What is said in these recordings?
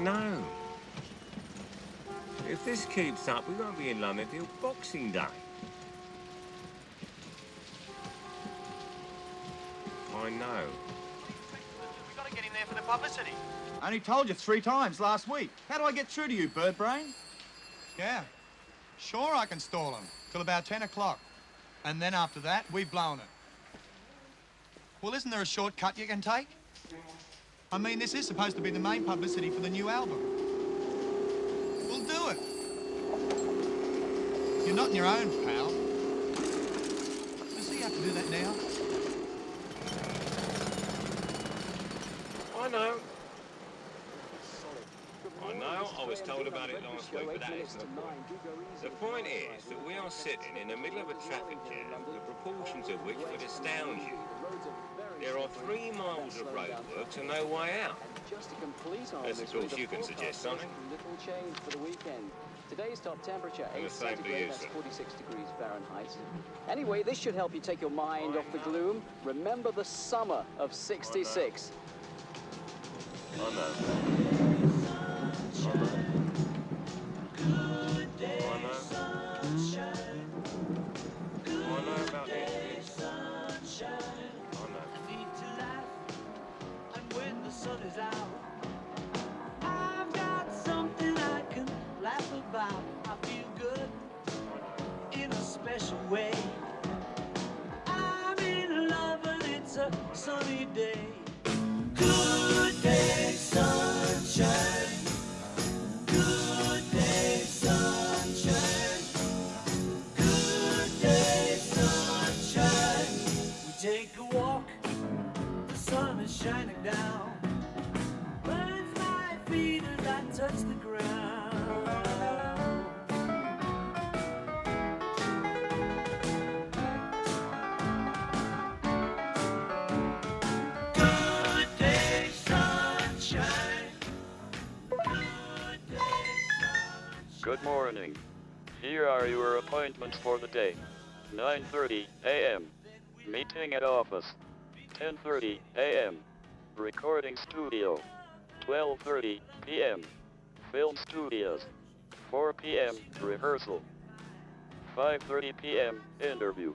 know. If this keeps up, we won't be in London till Boxing Day. I know. We've got to get in there for the publicity. I only told you 3 times last week. How do I get through to you, bird brain? Yeah. Sure, I can stall them till about 10 o'clock. And then after that, we've blown it. Well, isn't there a shortcut you can take? I mean, this is supposed to be the main publicity for the new album. We'll do it. You're not on your own, pal. Does he have to do that now? I know. I know, I was told about it last week, but that isn't the point. The point is that we are sitting in the middle of a traffic jam, the proportions of which would astound you. There are 3 miles of roadworks and no way out. Unless, of course, you can suggest something. Little change for the weekend. Today's top temperature, 8 centigrade, that's 46 degrees Fahrenheit. Anyway, this should help you take your mind off the gloom. Remember the summer of '66. I know. About this. When the sun is out, I've got something I can laugh about. I feel good in a special way. I'm in love and it's a sunny day. Good day, sunshine. Good day, sunshine. Good day, sunshine. We take a walk. The sun is shining down, burns my feet as I touch the ground. Good day, sunshine. Good day, sunshine. Good morning. Here are your appointments for the day. 9:30 a.m. Meeting at office. 10:30 a.m. Recording studio. 12:30 p.m. Film studios. 4 p.m. rehearsal. 5:30 p.m. interview.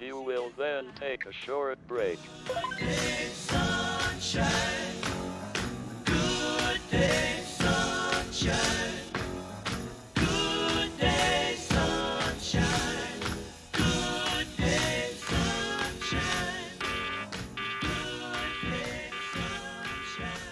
You will then take a short break. Good day, sunshine. Good day, sunshine. Good day, sunshine. Good day, sunshine. Good day, sunshine.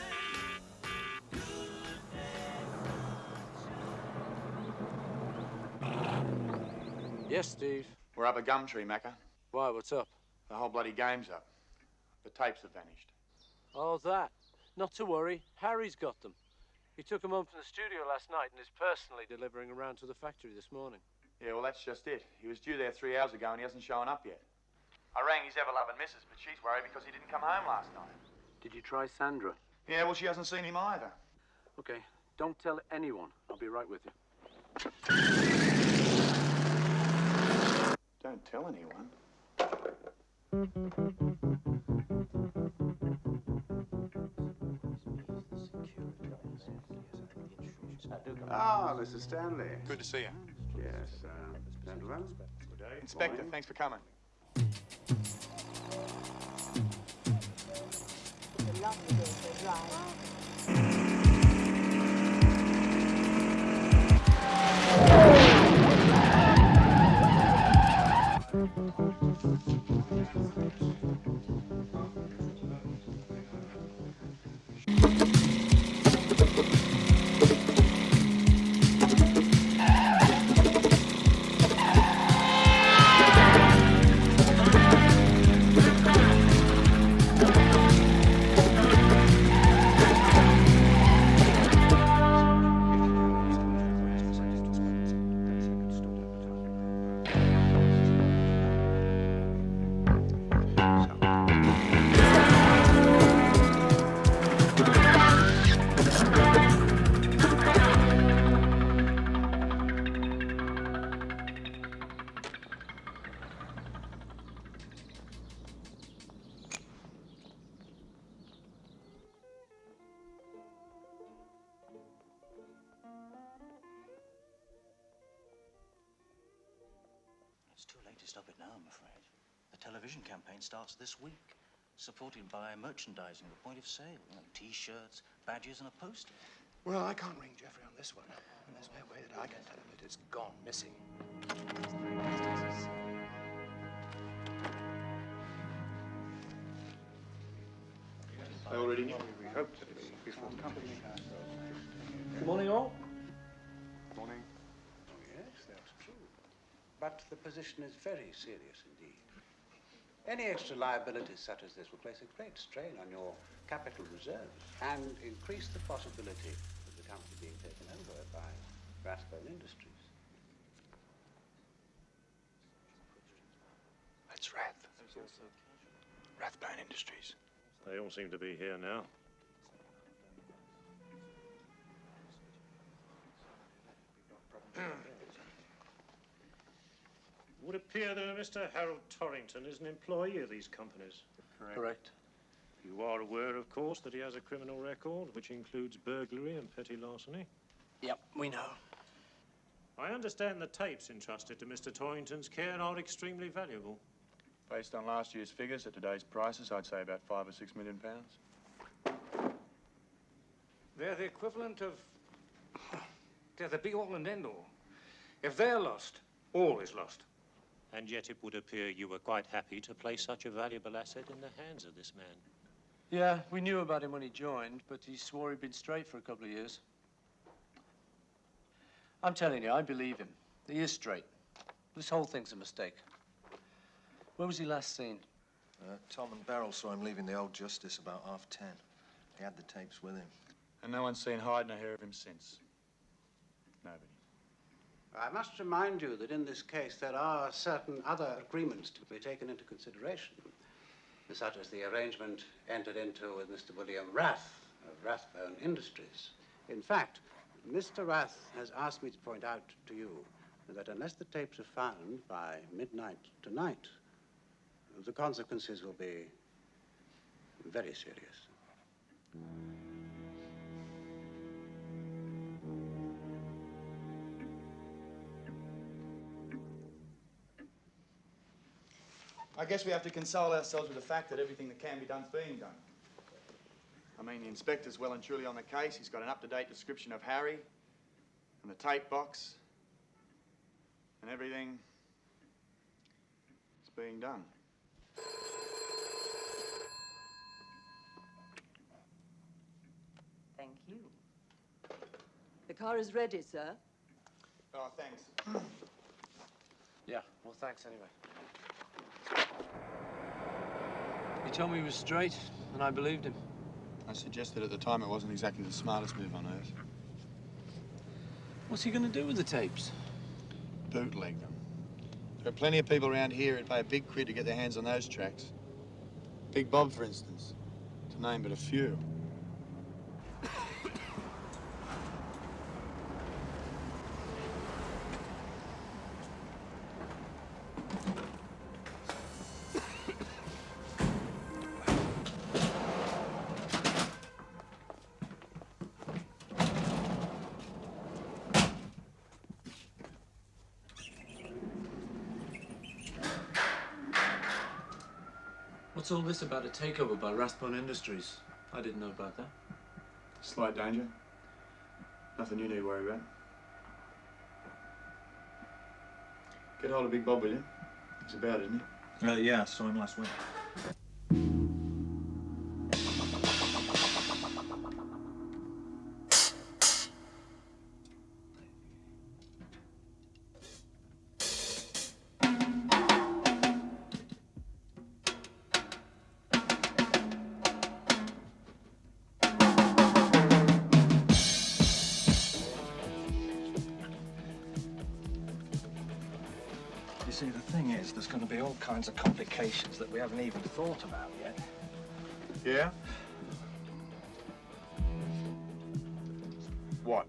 Yes, Steve. We're up a gum tree, Macca. Why, what's up? The whole bloody game's up. The tapes have vanished. Oh, that. Not to worry. Harry's got them. He took them home from the studio last night and is personally delivering around to the factory this morning. Yeah, well, that's just it. He was due there 3 hours ago and he hasn't shown up yet. I rang his ever-loving missus, but she's worried because he didn't come home last night. Did you try Sandra? Yeah, well, she hasn't seen him either. Okay, don't tell anyone. I'll be right with you. Don't tell anyone. Ah, Mr. Stanley. Good to see you. Yes, gentlemen. Good day. Inspector, thanks for coming. It's a lovely day for a drive. to stop it now, I'm afraid. The television campaign starts this week, supported by merchandising at the point of sale. You know, T-shirts, badges, and a poster. Well, I can't ring Jeffrey on this one. And there's no way that I can tell him that it's gone missing. I already knew. We hoped that before the company. Good morning, all. Morning. Oh, yes, that's true. But the position is very serious indeed. Any extra liabilities such as this will place a great strain on your capital reserves and increase the possibility of the company being taken over by Rathbone Industries. That's Rath. Rathbone Industries. They all seem to be here now. Would appear that Mr. Harold Torrington is an employee of these companies. Correct. You are aware, of course, that he has a criminal record, which includes burglary and petty larceny. Yep, we know. I understand the tapes entrusted to Mr. Torrington's care are extremely valuable. Based on last year's figures, at today's prices, I'd say about £5 or £6 million. They're the equivalent of... They're the be-all and end-all. If they're lost, all is lost. And yet it would appear you were quite happy to place such a valuable asset in the hands of this man. Yeah, we knew about him when he joined, but he swore he'd been straight for a couple of years. I'm telling you, I believe him. He is straight. This whole thing's a mistake. Where was he last seen? Tom and Beryl saw him leaving the old Justice about 10:30. He had the tapes with him. And no one's seen hide nor hair of him since. Nobody. I must remind you that in this case there are certain other agreements to be taken into consideration, such as the arrangement entered into with Mr. William Rath of Rathbone Industries. In fact, Mr. Rath has asked me to point out to you that unless the tapes are found by midnight tonight, the consequences will be very serious. I guess we have to console ourselves with the fact that everything that can be done's being done. I mean, the inspector's well and truly on the case. He's got an up-to-date description of Harry and the tape box and everything is being done. Thank you. The car is ready, sir. Oh, thanks. Yeah, well, thanks anyway. He told me he was straight, and I believed him. I suggested at the time it wasn't exactly the smartest move on earth. What's he going to do with the tapes? Bootleg them. There are plenty of people around here who'd pay a big quid to get their hands on those tracks. Big Bob, for instance, to name but a few. What's all this about a takeover by Rathbone Industries? I didn't know about that. Slight danger. Nothing you need to worry about. Get hold of Big Bob, will you? He's about, isn't he? Yeah, I saw him last week. You see, the thing is, there's going to be all kinds of complications that we haven't even thought about yet. Yeah? What?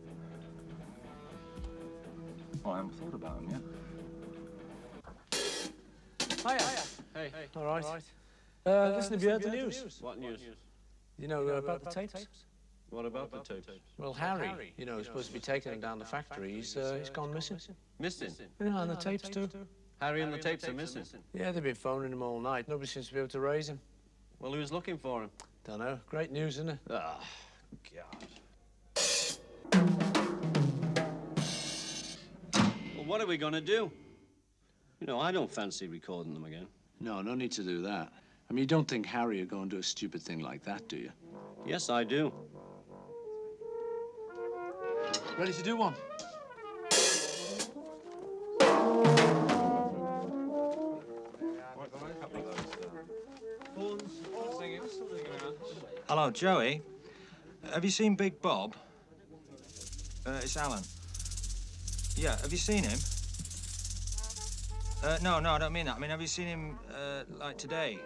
Well, I haven't thought about them yet. Hiya. Hey. All right. Listen, have you heard the news? What news? You know about the tapes? What about the tapes? Well, Harry, you know, is supposed to be taking them down the factory. He's gone missing. Missing? Yeah, and the tapes too. Harry and the tapes are missing. Yeah, they've been phoning him all night. Nobody seems to be able to raise him. Well, who's looking for him? Dunno. Great news, isn't it? Ah, God. Well, what are we gonna do? You know, I don't fancy recording them again. No, no need to do that. I mean, you don't think Harry would go and do a stupid thing like that, do you? Yes, I do. Ready to do one? Hello, Joey. Have you seen Big Bob? It's Alan. Yeah, have you seen him? No, I don't mean that. I mean, have you seen him, like, today?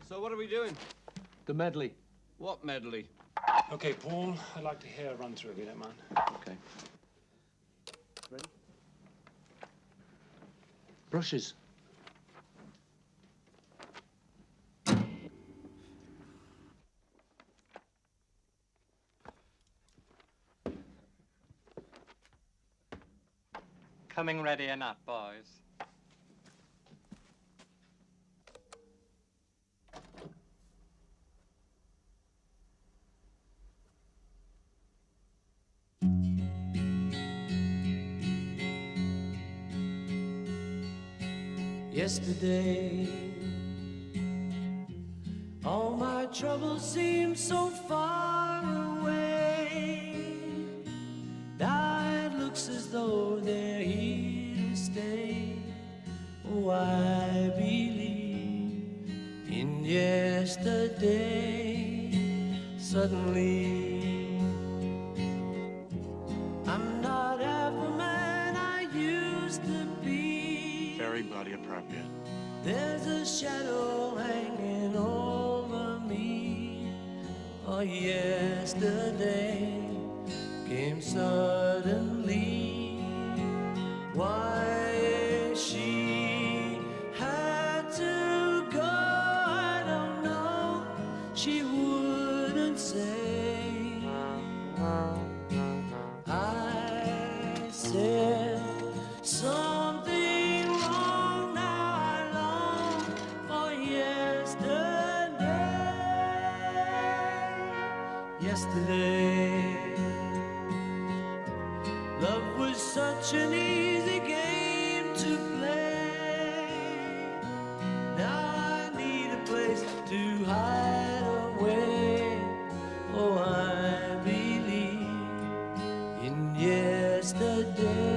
So what are we doing? The medley. What medley? OK, Paul, I'd like to hear a run-through, if you don't mind. OK. Ready? Brushes. Coming ready or not, boys? Yesterday, all my troubles seemed so far away. Now it looks as though they're here to stay. Oh, I believe in yesterday. Suddenly, I'm not half the man I used to be. Very bloody appropriate. There's a shadow hanging over me. Oh, yesterday came suddenly. Why she had to go, I don't know. She wouldn't say. I said something wrong. Now I long for yesterday. Yesterday, love was such an easy game to play. Now I need a place to hide away. Oh, I believe in yesterday.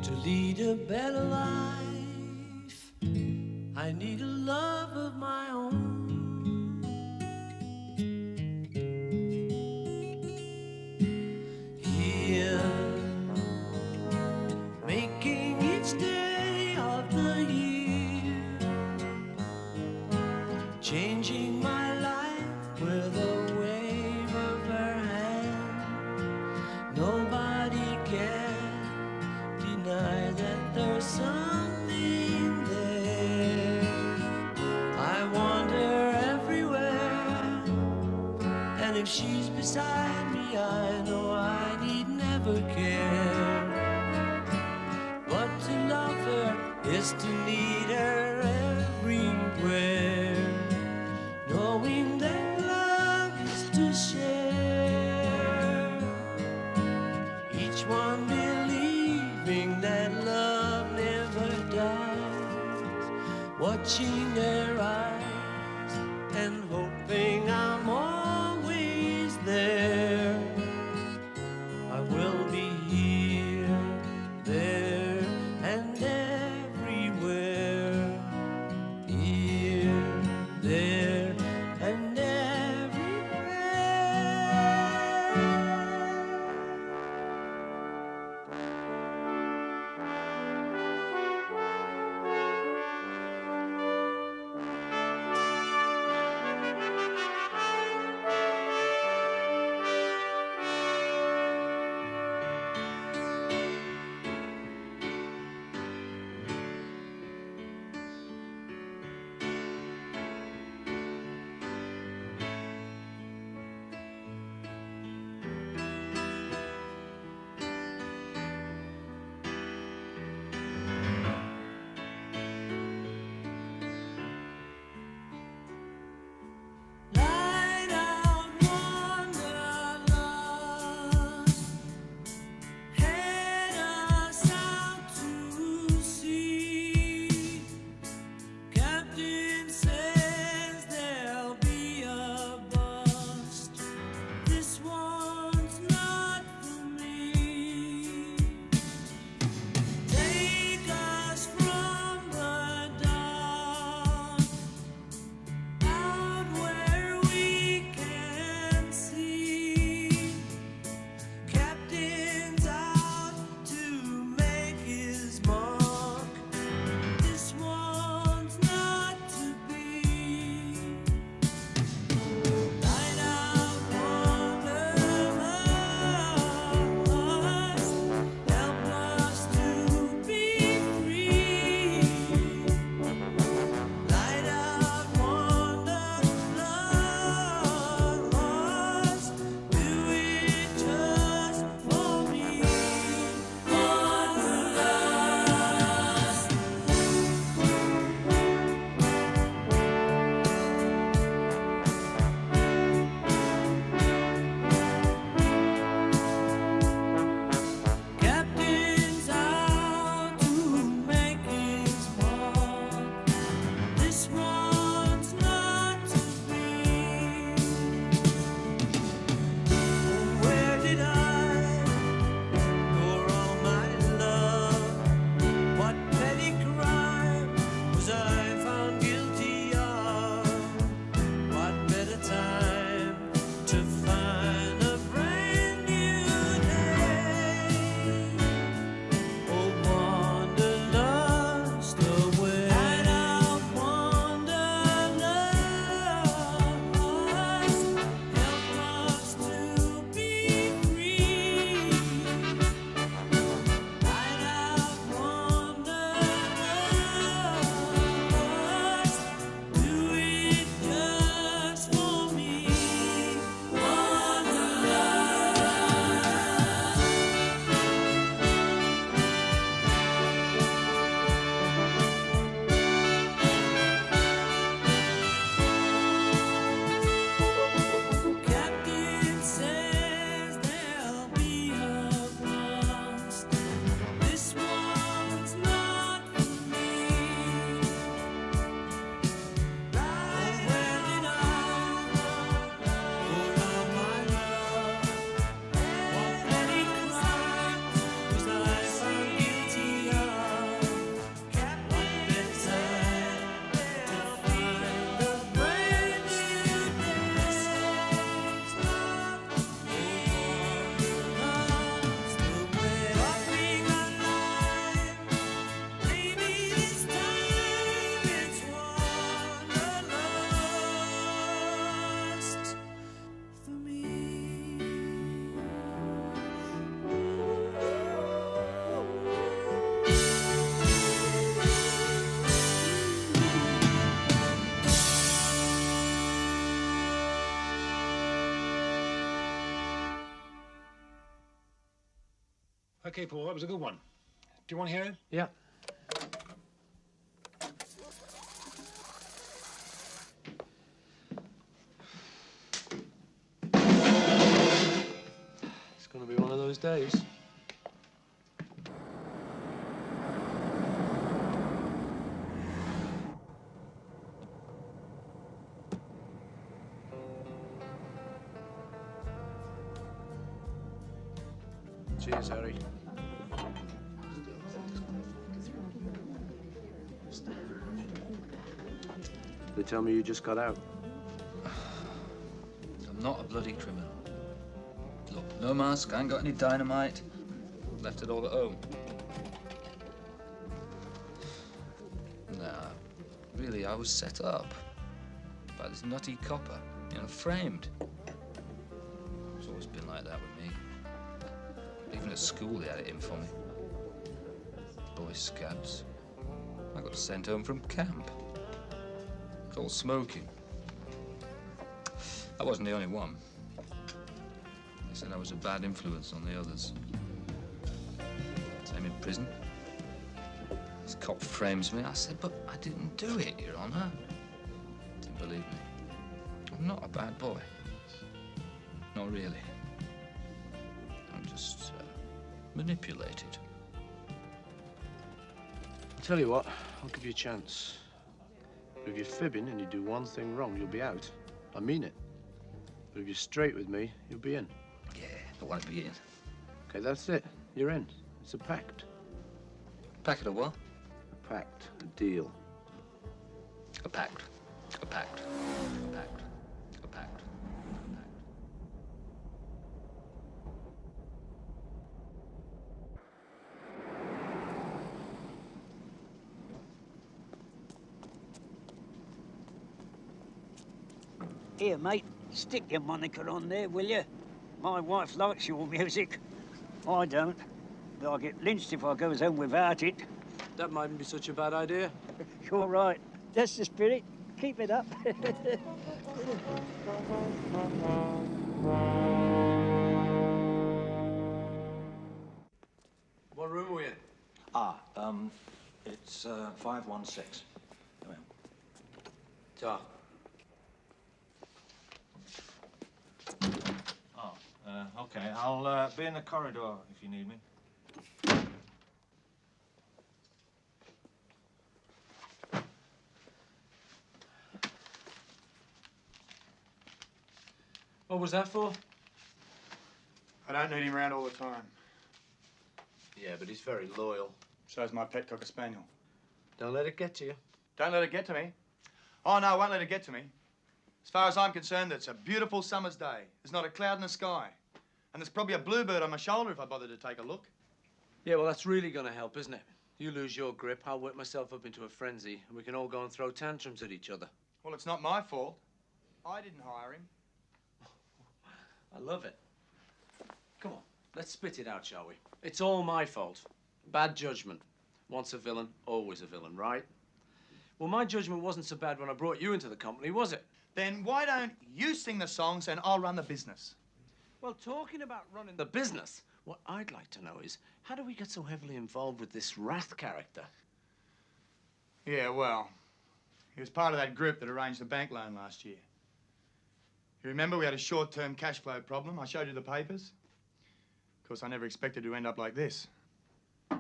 To lead a better life, I need a love of my own. Here, making each day of the year, changing my life with a wave of her hand. Nobody can deny that there's something there. I wander everywhere, and if she's beside me, I know I need never care. But to love her is to need her everywhere, knowing that love is to share. Each one believing that love never dies, watching their eyes and hoping I'm always there. I will be here, there, and everywhere. Here, there, and everywhere. Okay, Paul, that was a good one. Do you want to hear it? Yeah. It's going to be one of those days. Cheers, Harry. They tell me you just got out. I'm not a bloody criminal. Look, no mask, I ain't got any dynamite. Left it all at home. Nah, really, I was set up by this nutty copper, you know, framed. It's always been like that with me. Even at school, they had it in for me. Boy Scouts. I got sent home from camp. It's all smoking. I wasn't the only one. They said I was a bad influence on the others. Same in prison. This cop frames me. I said, but I didn't do it, Your Honor. Didn't believe me. I'm not a bad boy. Not really. I'm just manipulated. I'll tell you what, I'll give you a chance. But if you're fibbing and you do one thing wrong, you'll be out. I mean it. But if you're straight with me, you'll be in. Yeah, I want to be in. Okay, that's it. You're in. It's a pact. Packet of what? A pact. A deal. A pact. A pact. A pact. A pact. Here, mate, stick your moniker on there, will you? My wife likes your music. I don't. But I'll get lynched if I goes home without it. That mightn't be such a bad idea. You're right. That's the spirit. Keep it up. What room are we in? It's 516. Come in. Ta. Okay, I'll be in the corridor if you need me. What was that for? I don't need him around all the time. Yeah, but he's very loyal. So's my pet cocker spaniel. Don't let it get to you. Don't let it get to me. Oh, no, I won't let it get to me. As far as I'm concerned, it's a beautiful summer's day. There's not a cloud in the sky. And there's probably a bluebird on my shoulder if I bother to take a look. Yeah, well, that's really going to help, isn't it? You lose your grip, I'll work myself up into a frenzy, and we can all go and throw tantrums at each other. Well, it's not my fault. I didn't hire him. I love it. Come on, let's spit it out, shall we? It's all my fault. Bad judgment. Once a villain, always a villain, right? Well, my judgment wasn't so bad when I brought you into the company, was it? Then why don't you sing the songs and I'll run the business? Well, talking about running the business, what I'd like to know is, how do we get so heavily involved with this Wrath character? Yeah, well, he was part of that group that arranged the bank loan last year. You remember we had a short-term cash flow problem? I showed you the papers. Of course, I never expected to end up like this. Mr.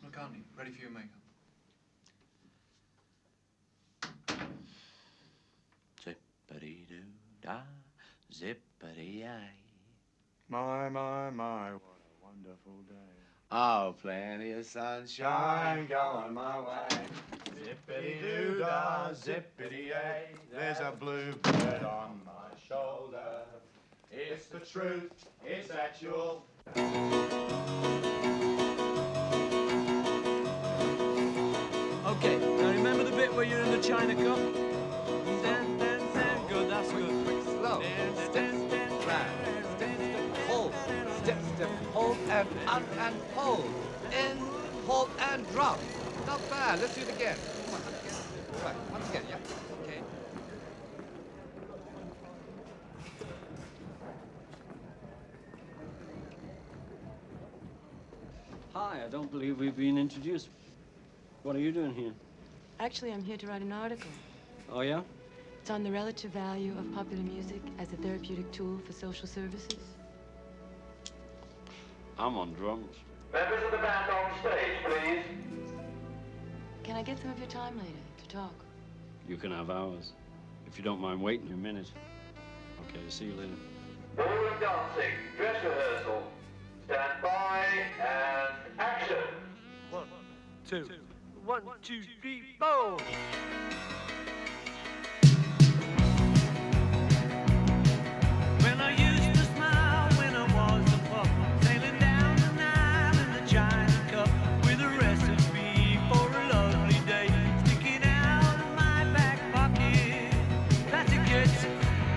McCartney, ready for your makeup. Zippity-doo-dah, zippity-yay. My, what a wonderful day. Oh, plenty of sunshine going my way. Zippity-doo-dah, zippity-yay. There's a bluebird on my shoulder. It's the truth, it's actual. Okay, now remember the bit where you're in the China Cup? Stand, stand, stand. Good, that's good. Quick, slow. Step, step, drive. Step, step, hold. Step, step, hold and up and hold. In, hold and drop. Not bad. Let's do it again. Come on, once again. Right, once again, yeah. Okay. Hi, I don't believe we've been introduced. What are you doing here? Actually, I'm here to write an article. Oh, yeah? It's on the relative value of popular music as a therapeutic tool for social services. I'm on drums. Members of the band on stage, please. Can I get some of your time later to talk? You can have hours. If you don't mind waiting a minute. Okay, see you later. Ballroom dancing, dress rehearsal. Stand by and action. 1, 2, 1, 2, 3, 4. When I used to smile when I was a pup, sailing down the Nile in the China Cup with a recipe for a lovely day sticking out of my back pocket. That's a kiss,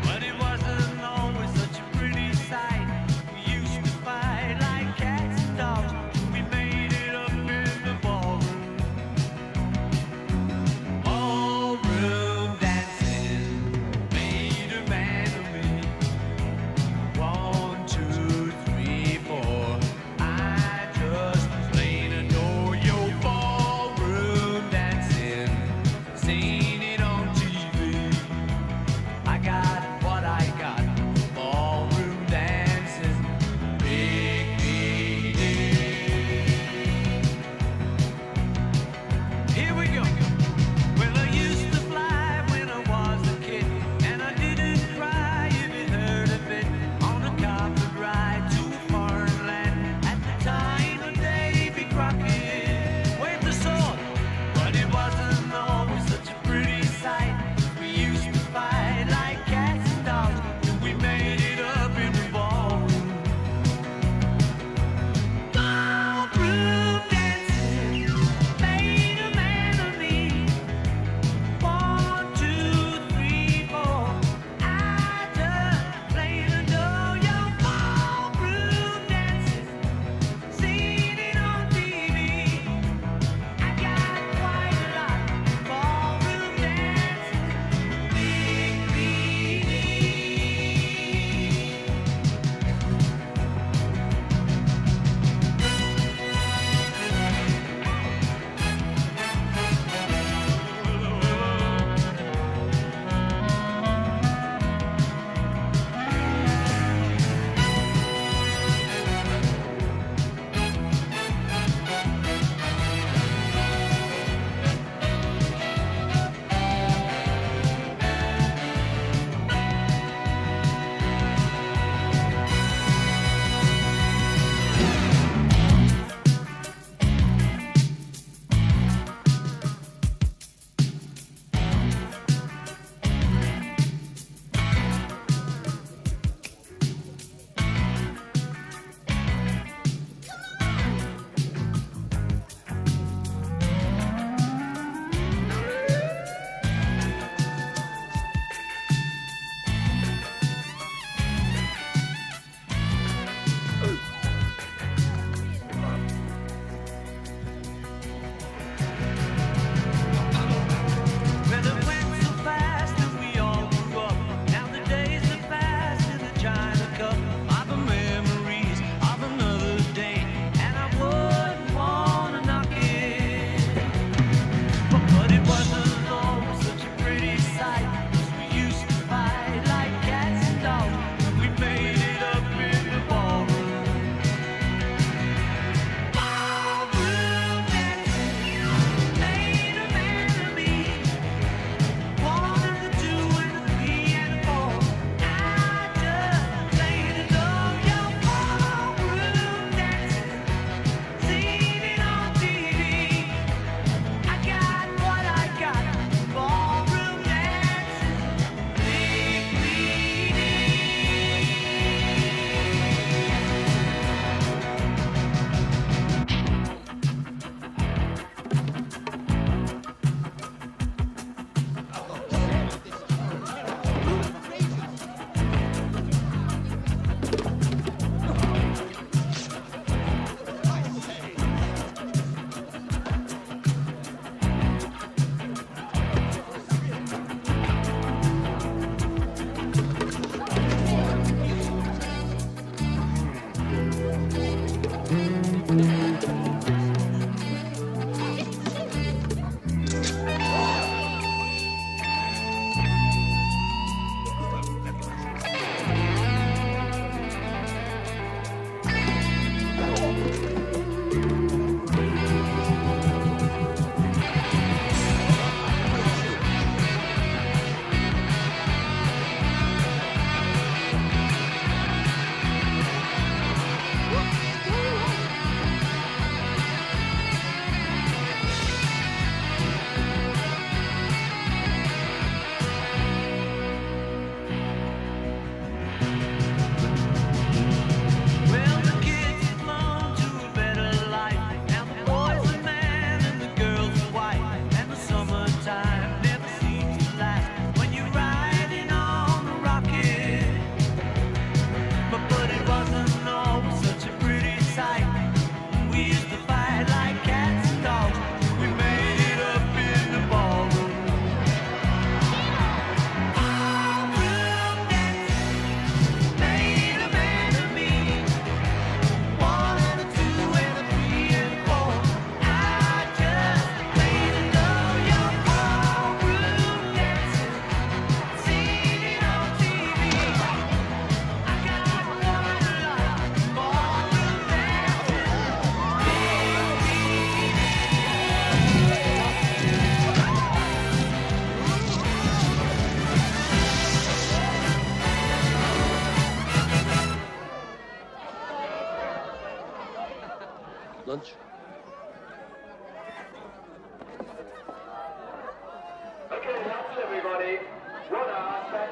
but it wasn't always such a pretty sight. We used to fight like cats and dogs. We made it up in the ballroom. Oh,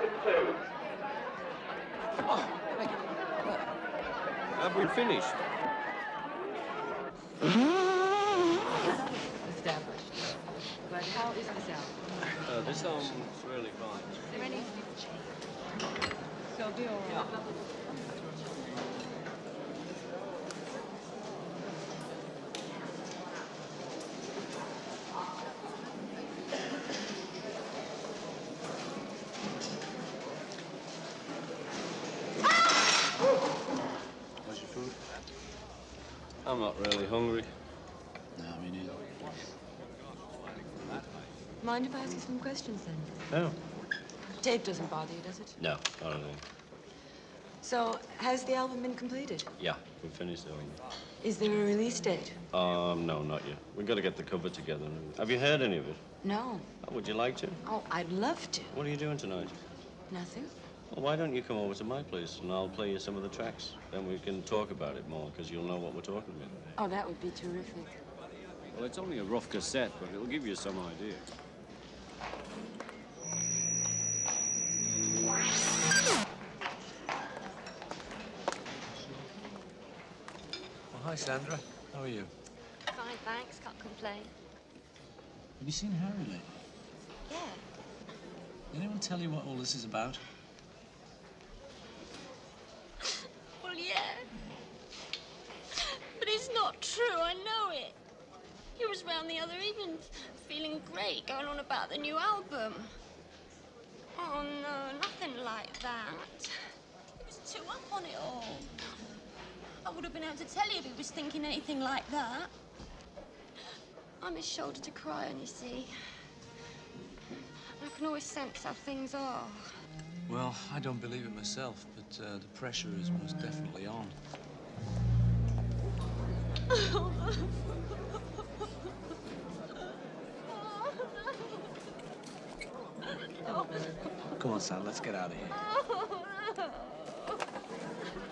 item 2. Have we finished? Established. But how is this album? This album's really fine. There any change? So be all right. How's your food? I'm not really hungry. No, me neither. Mind if I ask you some questions then? No. Tape doesn't bother you, does it? No, not at all. So, has the album been completed? Yeah, we finished doing it. Is there a release date? No, not yet. We've got to get the cover together. Have you heard any of it? No. Oh, would you like to? Oh, I'd love to. What are you doing tonight? Nothing. Well, why don't you come over to my place and I'll play you some of the tracks. Then we can talk about it more, because you'll know what we're talking about. Oh, that would be terrific. Well, it's only a rough cassette, but it'll give you some idea. Well, hi, Sandra. How are you? Fine, thanks. Can't complain. Have you seen Harry lately? Yeah. Did anyone tell you what all this is about? Well, yeah. But it's not true. I know it. He was round the other evening, feeling great, going on about the new album. Oh, no, nothing like that. He was too up on it all. I would have been able to tell you if he was thinking anything like that. I'm his shoulder to cry on, you see. I can always sense how things are. Well, I don't believe it myself, but the pressure is most definitely on. Come on, Sam, let's get out of here.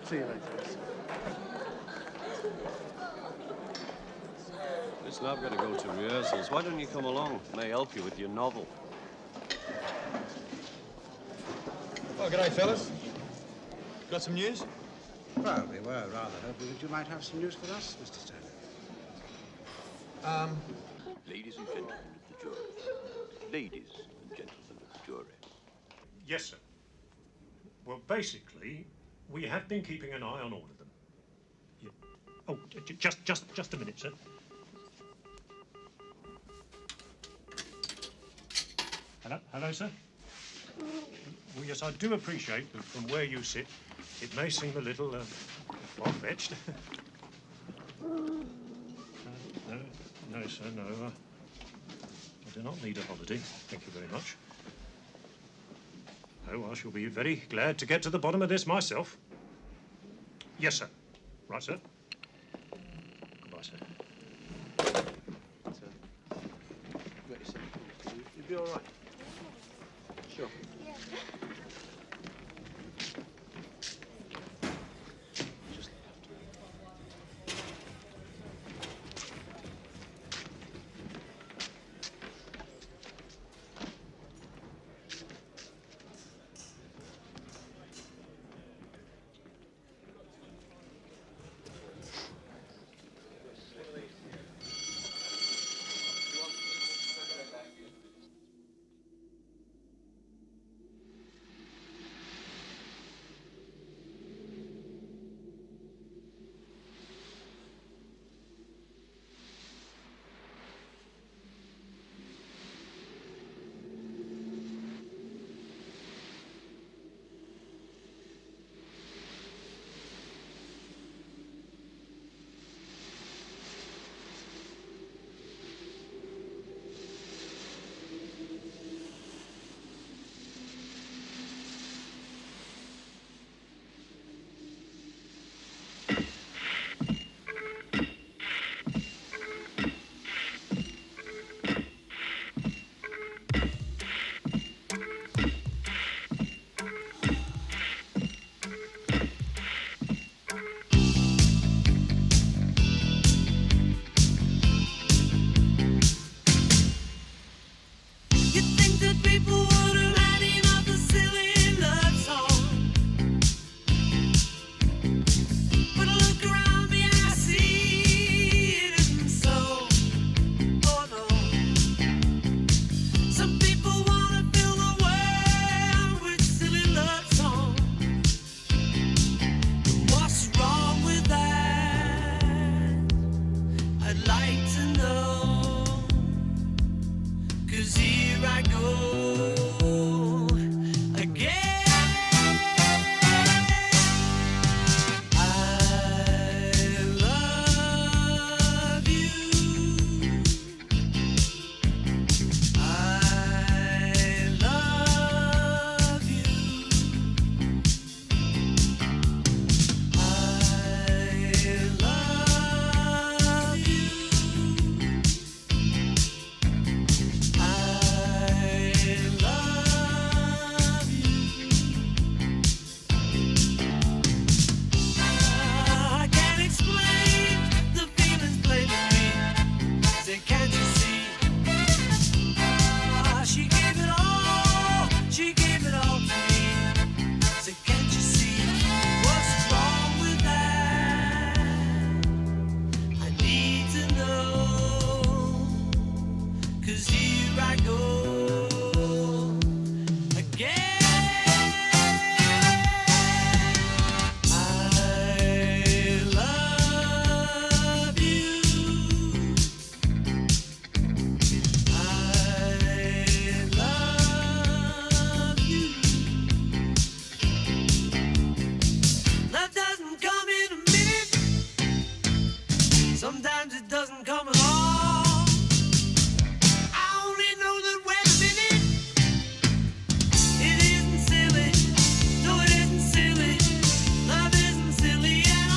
See you later. Listen, I've got to go to rehearsals. Why don't you come along? May help you with your novel. Oh, g'day, fellas. Got some news? Well, we were rather hoping that you might have some news for us, Mr. Stanley. Ladies and gentlemen of the jury. Ladies and gentlemen of the jury. Yes, sir. Well, basically, we have been keeping an eye on all of them. Yeah. Oh, just a minute, sir. Hello, sir. Well, yes, I do appreciate that from where you sit, it may seem a little far-fetched. No, sir, no. I do not need a holiday. Thank you very much. Oh, I shall be very glad to get to the bottom of this myself. Yes, sir. Right, sir. Goodbye, sir. You'll be all right. Sure. Yeah. 'cause here I go again. Sometimes it doesn't come at all. I only know that when I'm in it, it isn't silly. No, it isn't silly. Love isn't silly at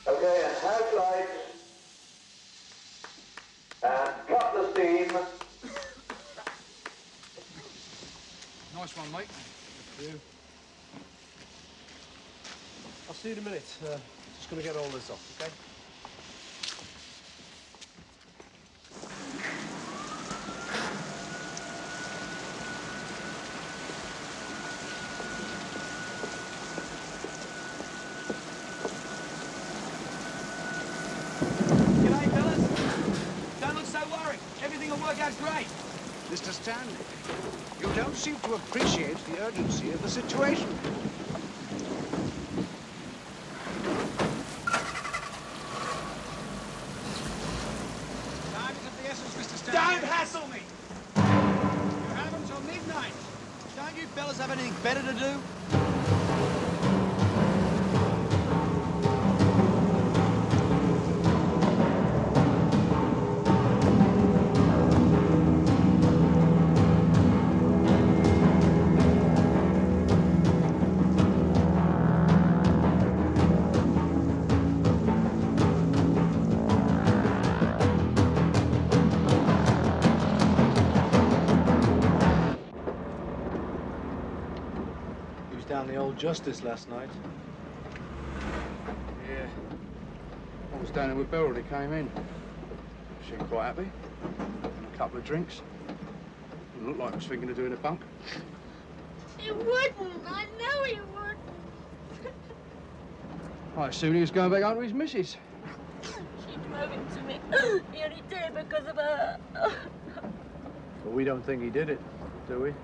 Okay, and house lights. And cut the steam. Nice one, mate. Thank you. I'll see you in a minute. Just going to get all this off, okay? G'day, fellas. Don't look so worried. Everything will work out great. Mr. Stanley, you don't seem to appreciate the urgency of the situation. Time is of the essence, Mr. Stanley. Don't hassle me! You have until midnight. Don't you fellas have anything better to do? Down the Old Justice last night. Yeah. I was down there with Beryl when he came in. She was quite happy. And a couple of drinks. It looked like he was thinking of doing a bunk. He wouldn't. I know he wouldn't. I assumed he was going back home to his missus. She'd drove him to me. He only did it because of her. But we don't think he did it, do we?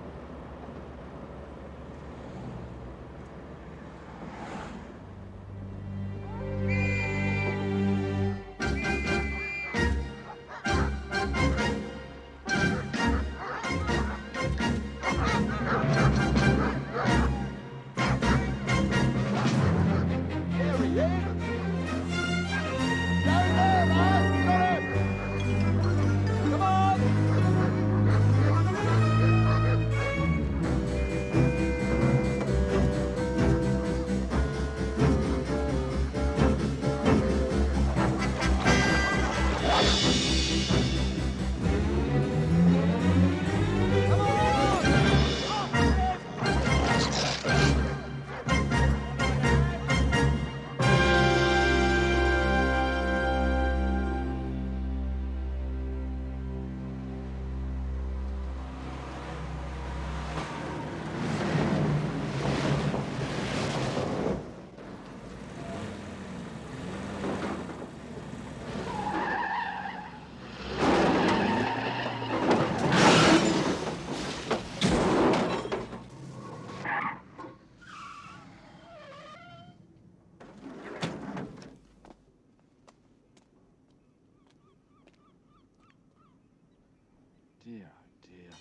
Dear, oh dear.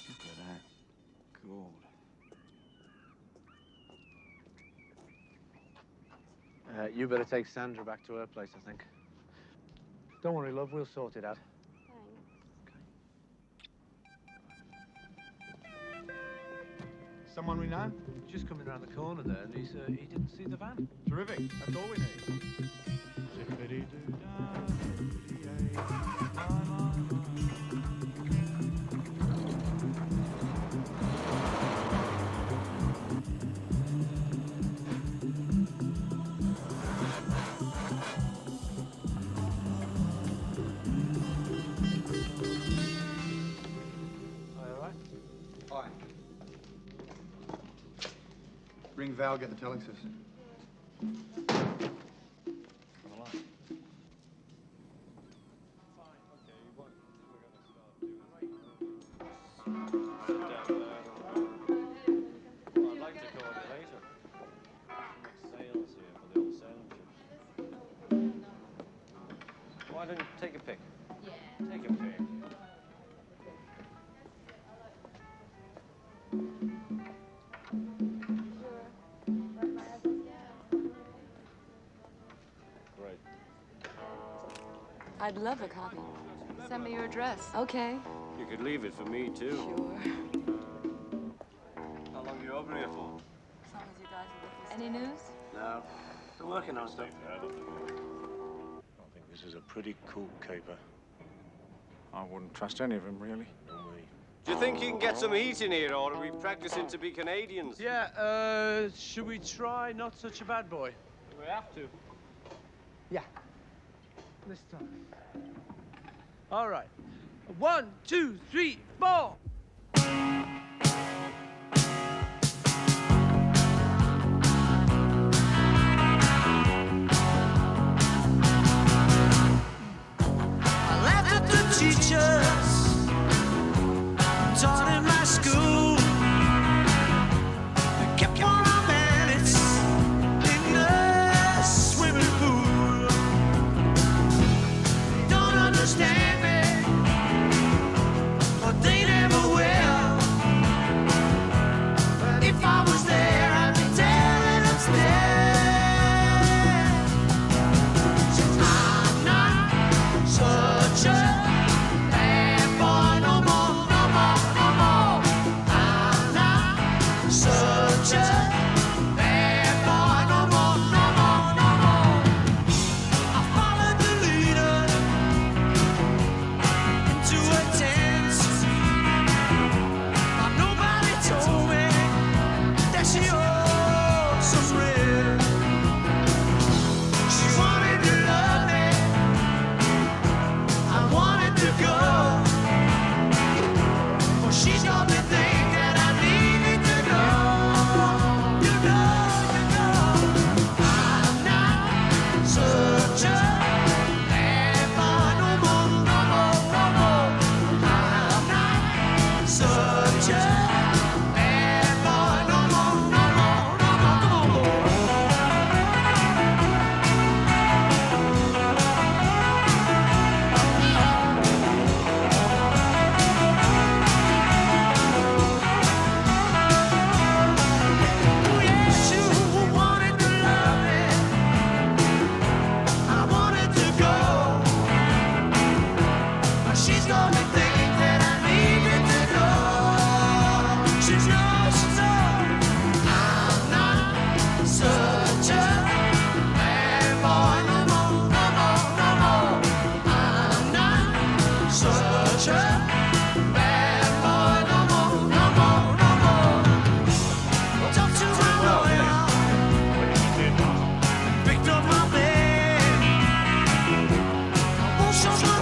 Look at that. Gold. You better take Sandra back to her place, I think. Don't worry, love, we'll sort it out. Someone we know? Just coming around the corner there, and he didn't see the van. Terrific. That's all we need. Hi. Ring Val, get the telling system. I'd like to call you later. Make sales here for the old sailing ships. Why don't you take a pic? Yeah. Take a pic. Great. I'd love a copy. Send me your address. Okay. You could leave it for me, too. Sure. How long are you over here for? As long as you guys are with us. Any news? No. Still working on stuff. I think this is a pretty cool caper. I wouldn't trust any of them, really. Do you think you can get some heat in here, or are we practicing to be Canadians? Yeah, should we try Not Such a Bad Boy? We have to. Yeah. This time. All right. 1, 2, 3, 4. I laughed at the teachers taught in my school. They kept on minutes in the swimming pool. They don't understand me, but they never will. everything that I needed to know. She knows I'm not such a bad boy no more, no more, no more. I'm not such a bad boy no more, no more, no more. Talk to my lawyer, picked up my bed. I won't show my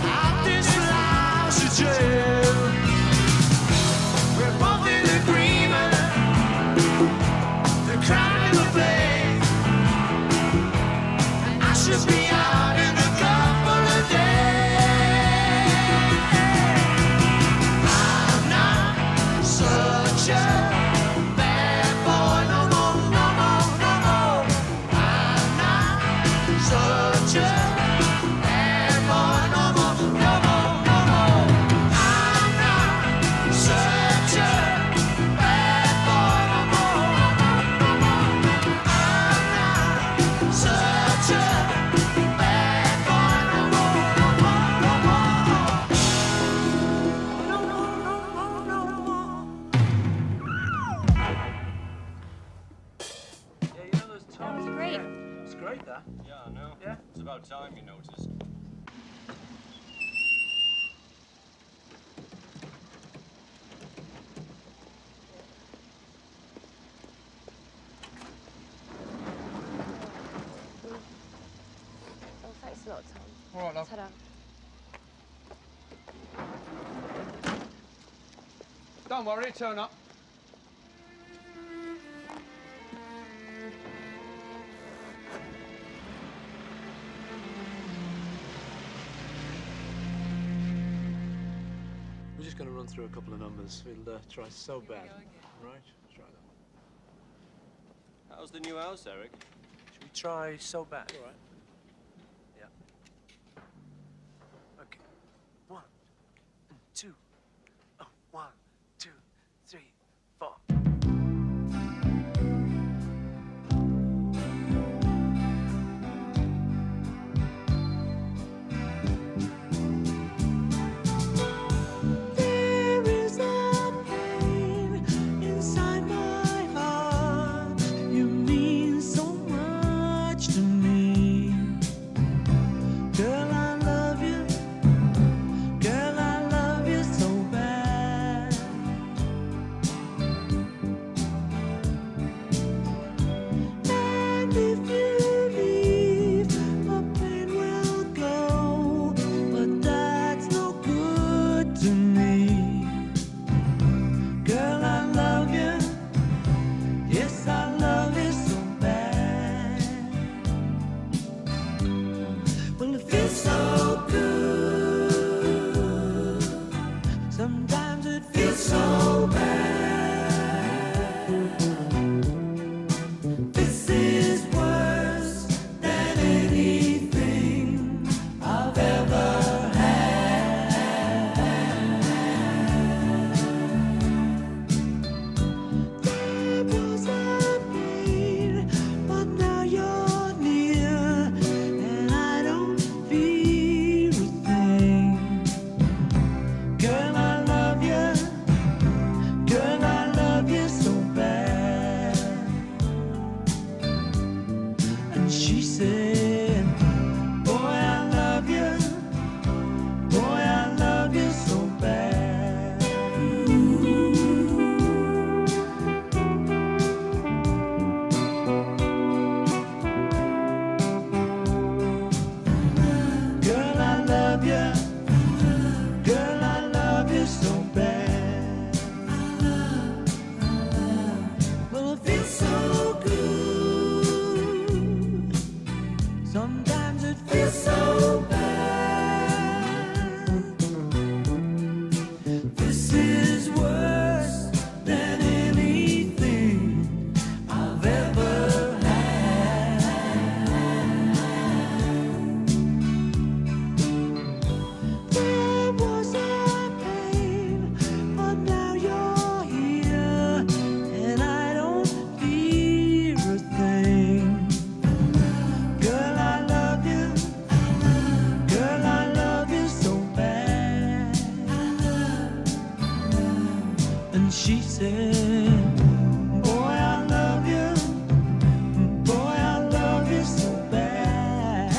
out this lousy jail. We're both in agreement. The crime in the place. I should be out in a couple of days. I'm not such a bad boy no more, no more, no more. I'm not such a bad boy no more, no more, no more. I'm not such a bad boy no more, no more, no more. I'm not such a bad boy no more, no more, no more. No, no, no, no, no. Yeah, you know those times. That was great. Yeah, it's great, that. Yeah, I know. Yeah. It's about time you noticed. Oh, thanks a lot, Tom. All right, love. Ta-da. Don't worry, turn up. We're just going to run through a couple of numbers. We'll try So Bad. Right? Try that. How's the new house, Eric? Should we try So Bad? All right. Yeah. Okay. 1, 2. Oh, 1, 2, 3, 4. There is a pain inside my heart. You mean so much to me. Girl, I love you. Girl, I love you so bad. said, boy, I love you. Boy, I love you so bad.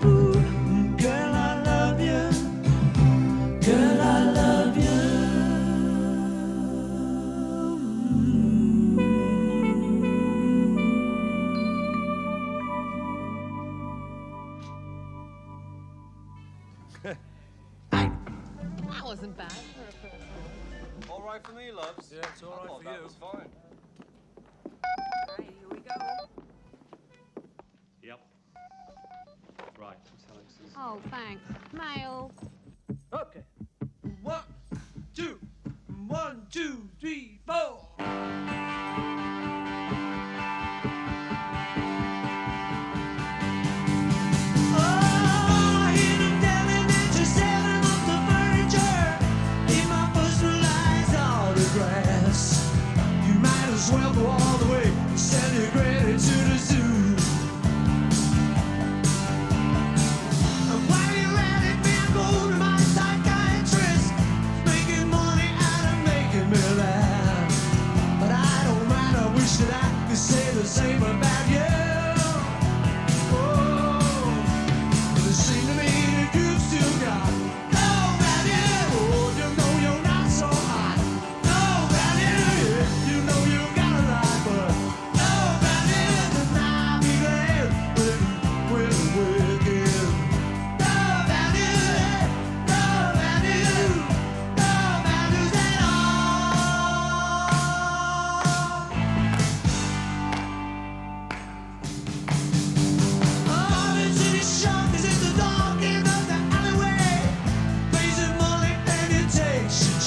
Ooh, girl, I love you. Girl, I love you. That wasn't bad for a first one. All right for me, loves. Yeah, it's all right for that you. was fine. Right, here we go. Yep. Right, Miss Alex's. Oh, thanks. Mail. Okay. 1, 2, 1, 2, 3, 4. Well, go all the way, send your granny to the zoo. And while you're at it, man, go to my psychiatrist, making money out of making me laugh. But I don't mind, I wish that I could say the same about you. Oh, but it seemed to me that you've still got love about you. Oh, you know you're not so hot. Love about you, you know you.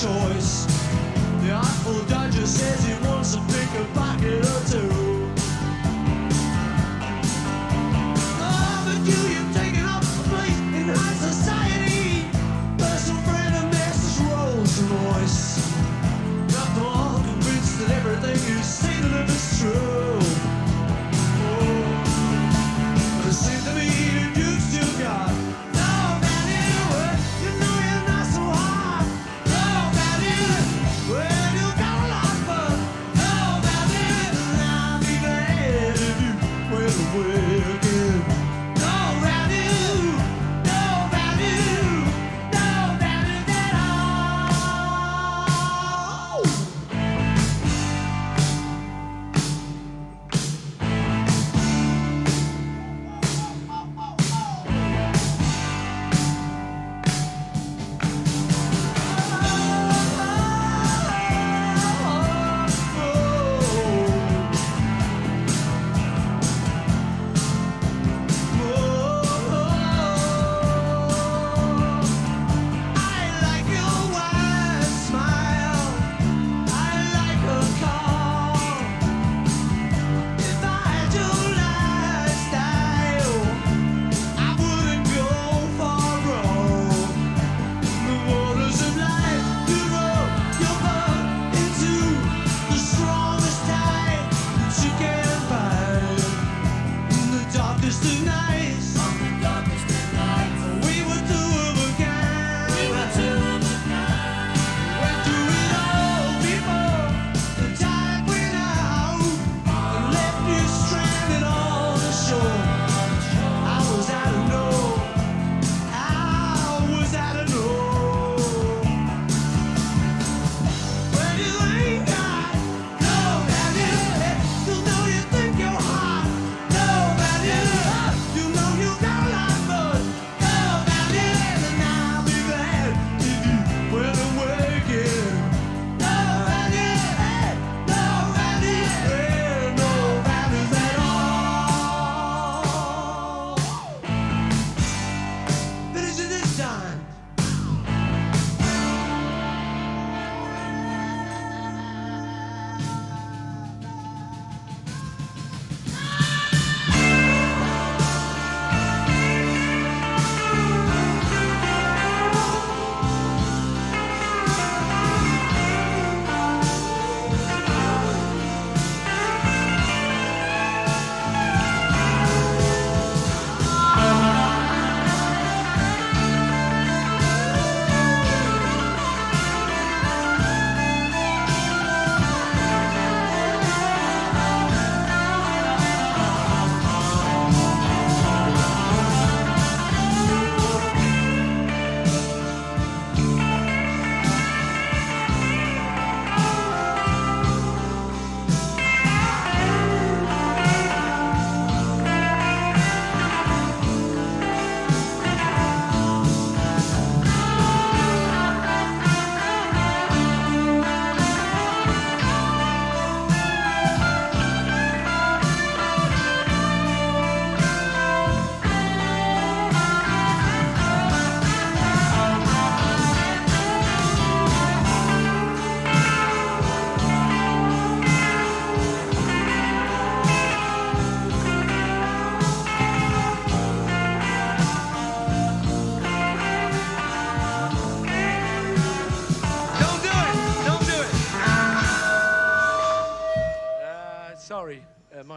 Choice. The Artful Dodger says he wants to pick a pocket or two. Oh, but you've taken up a place in high society. Personal friend of Mrs. Rolls Royce. Not all convinced that everything you say to them is true. Oh, but it seems to me that you've still got love about you. You know you're not so hard. Love about you. Well, you got a lot, but love about you. And I'll be glad if you will awaken. Love about you. Love about you. Love about you at all.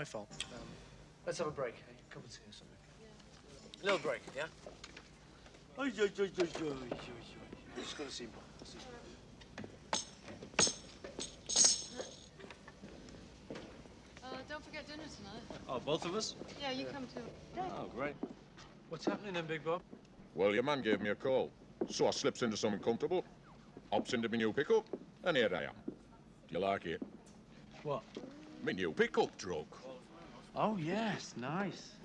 fault. Let's have a break. Hey, come and see us. Little break, yeah? Just gotta see Bob. Don't forget dinner tonight. Oh, both of us? Yeah, you come too. Oh, great. What's happening then, Big Bob? Well, your man gave me a call, so I slips into something comfortable, hops into my new pickup, and here I am. Do you like it? What? My new pickup truck. Oh, yes, nice.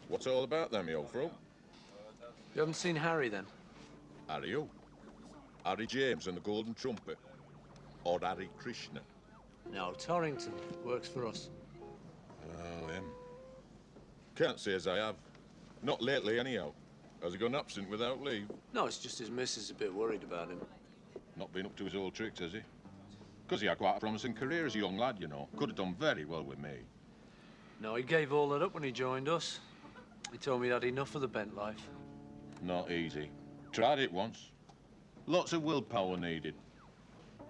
What's it all about then, me old friend? You haven't seen Harry, then? Harry who? Harry James and the Golden Trumpet? Or Harry Krishna? No, Torrington works for us. Oh, him. Can't say as I have. Not lately, anyhow. Has he gone absent without leave? No, it's just his missus is a bit worried about him. Not been up to his old tricks, has he? Because he had quite a promising career as a young lad, you know. Could have done very well with me. No, he gave all that up when he joined us. He told me he had enough of the bent life. Not easy. Tried it once. Lots of willpower needed.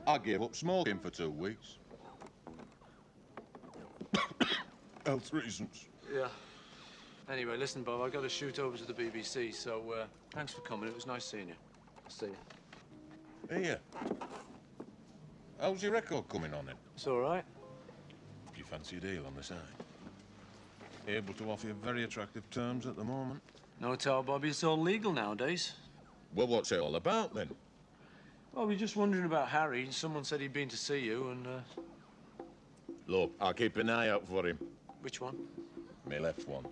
I gave up smoking for 2 weeks. Health reasons. Yeah. Anyway, listen, Bob, I got to shoot over to the BBC, so thanks for coming. It was nice seeing you. I'll see you. Here. How's your record coming on, then? It's all right. Do you fancy a deal on the side? Able to offer you very attractive terms at the moment? No, Tar Bobby, it's all legal nowadays. Well, what's it all about, then? Well, we were just wondering about Harry. Someone said he'd been to see you, and... Look, I'll keep an eye out for him. Which one? My left one.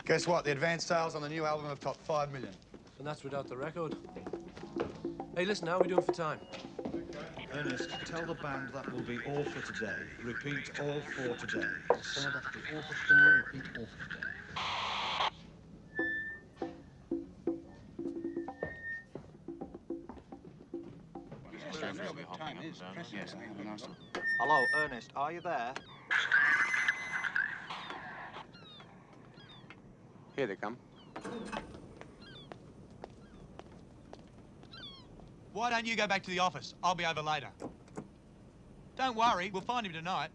Guess what? The advance sales on the new album have topped 5 million. And that's without the record. Hey, listen, how are we doing for time? Ernest, tell the band that will be all for today. Repeat, all for today. Tell that will be all for today. Repeat, all for today. Hello, Ernest, are you there? Here they come. Why don't you go back to the office? I'll be over later. Don't worry, we'll find him tonight.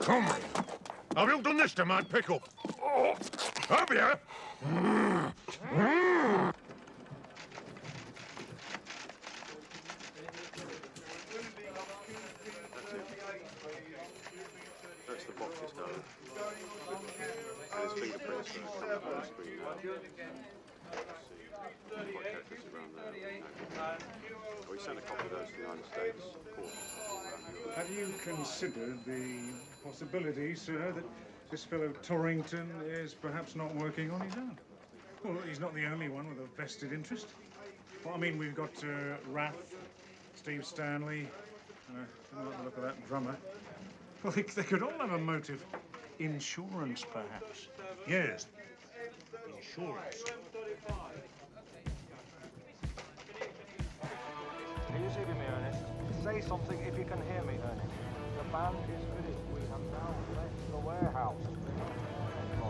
Come on. Have you done this to my pickup? Oh, have you? That's the box just over. There's fingerprints on the screen now. We sent a copy of those to the United States court. Have you considered the possibility, sir, that this fellow Torrington is perhaps not working on his own? Well, he's not the only one with a vested interest. Well, I mean, we've got Rath, Steve Stanley, I don't like the look of that drummer. Well, they could all have a motive. Insurance, perhaps. Yes. Insurance. Can you see me, Ernest? Say something if you can hear me, Ernest. The band is finished. We have now left the warehouse.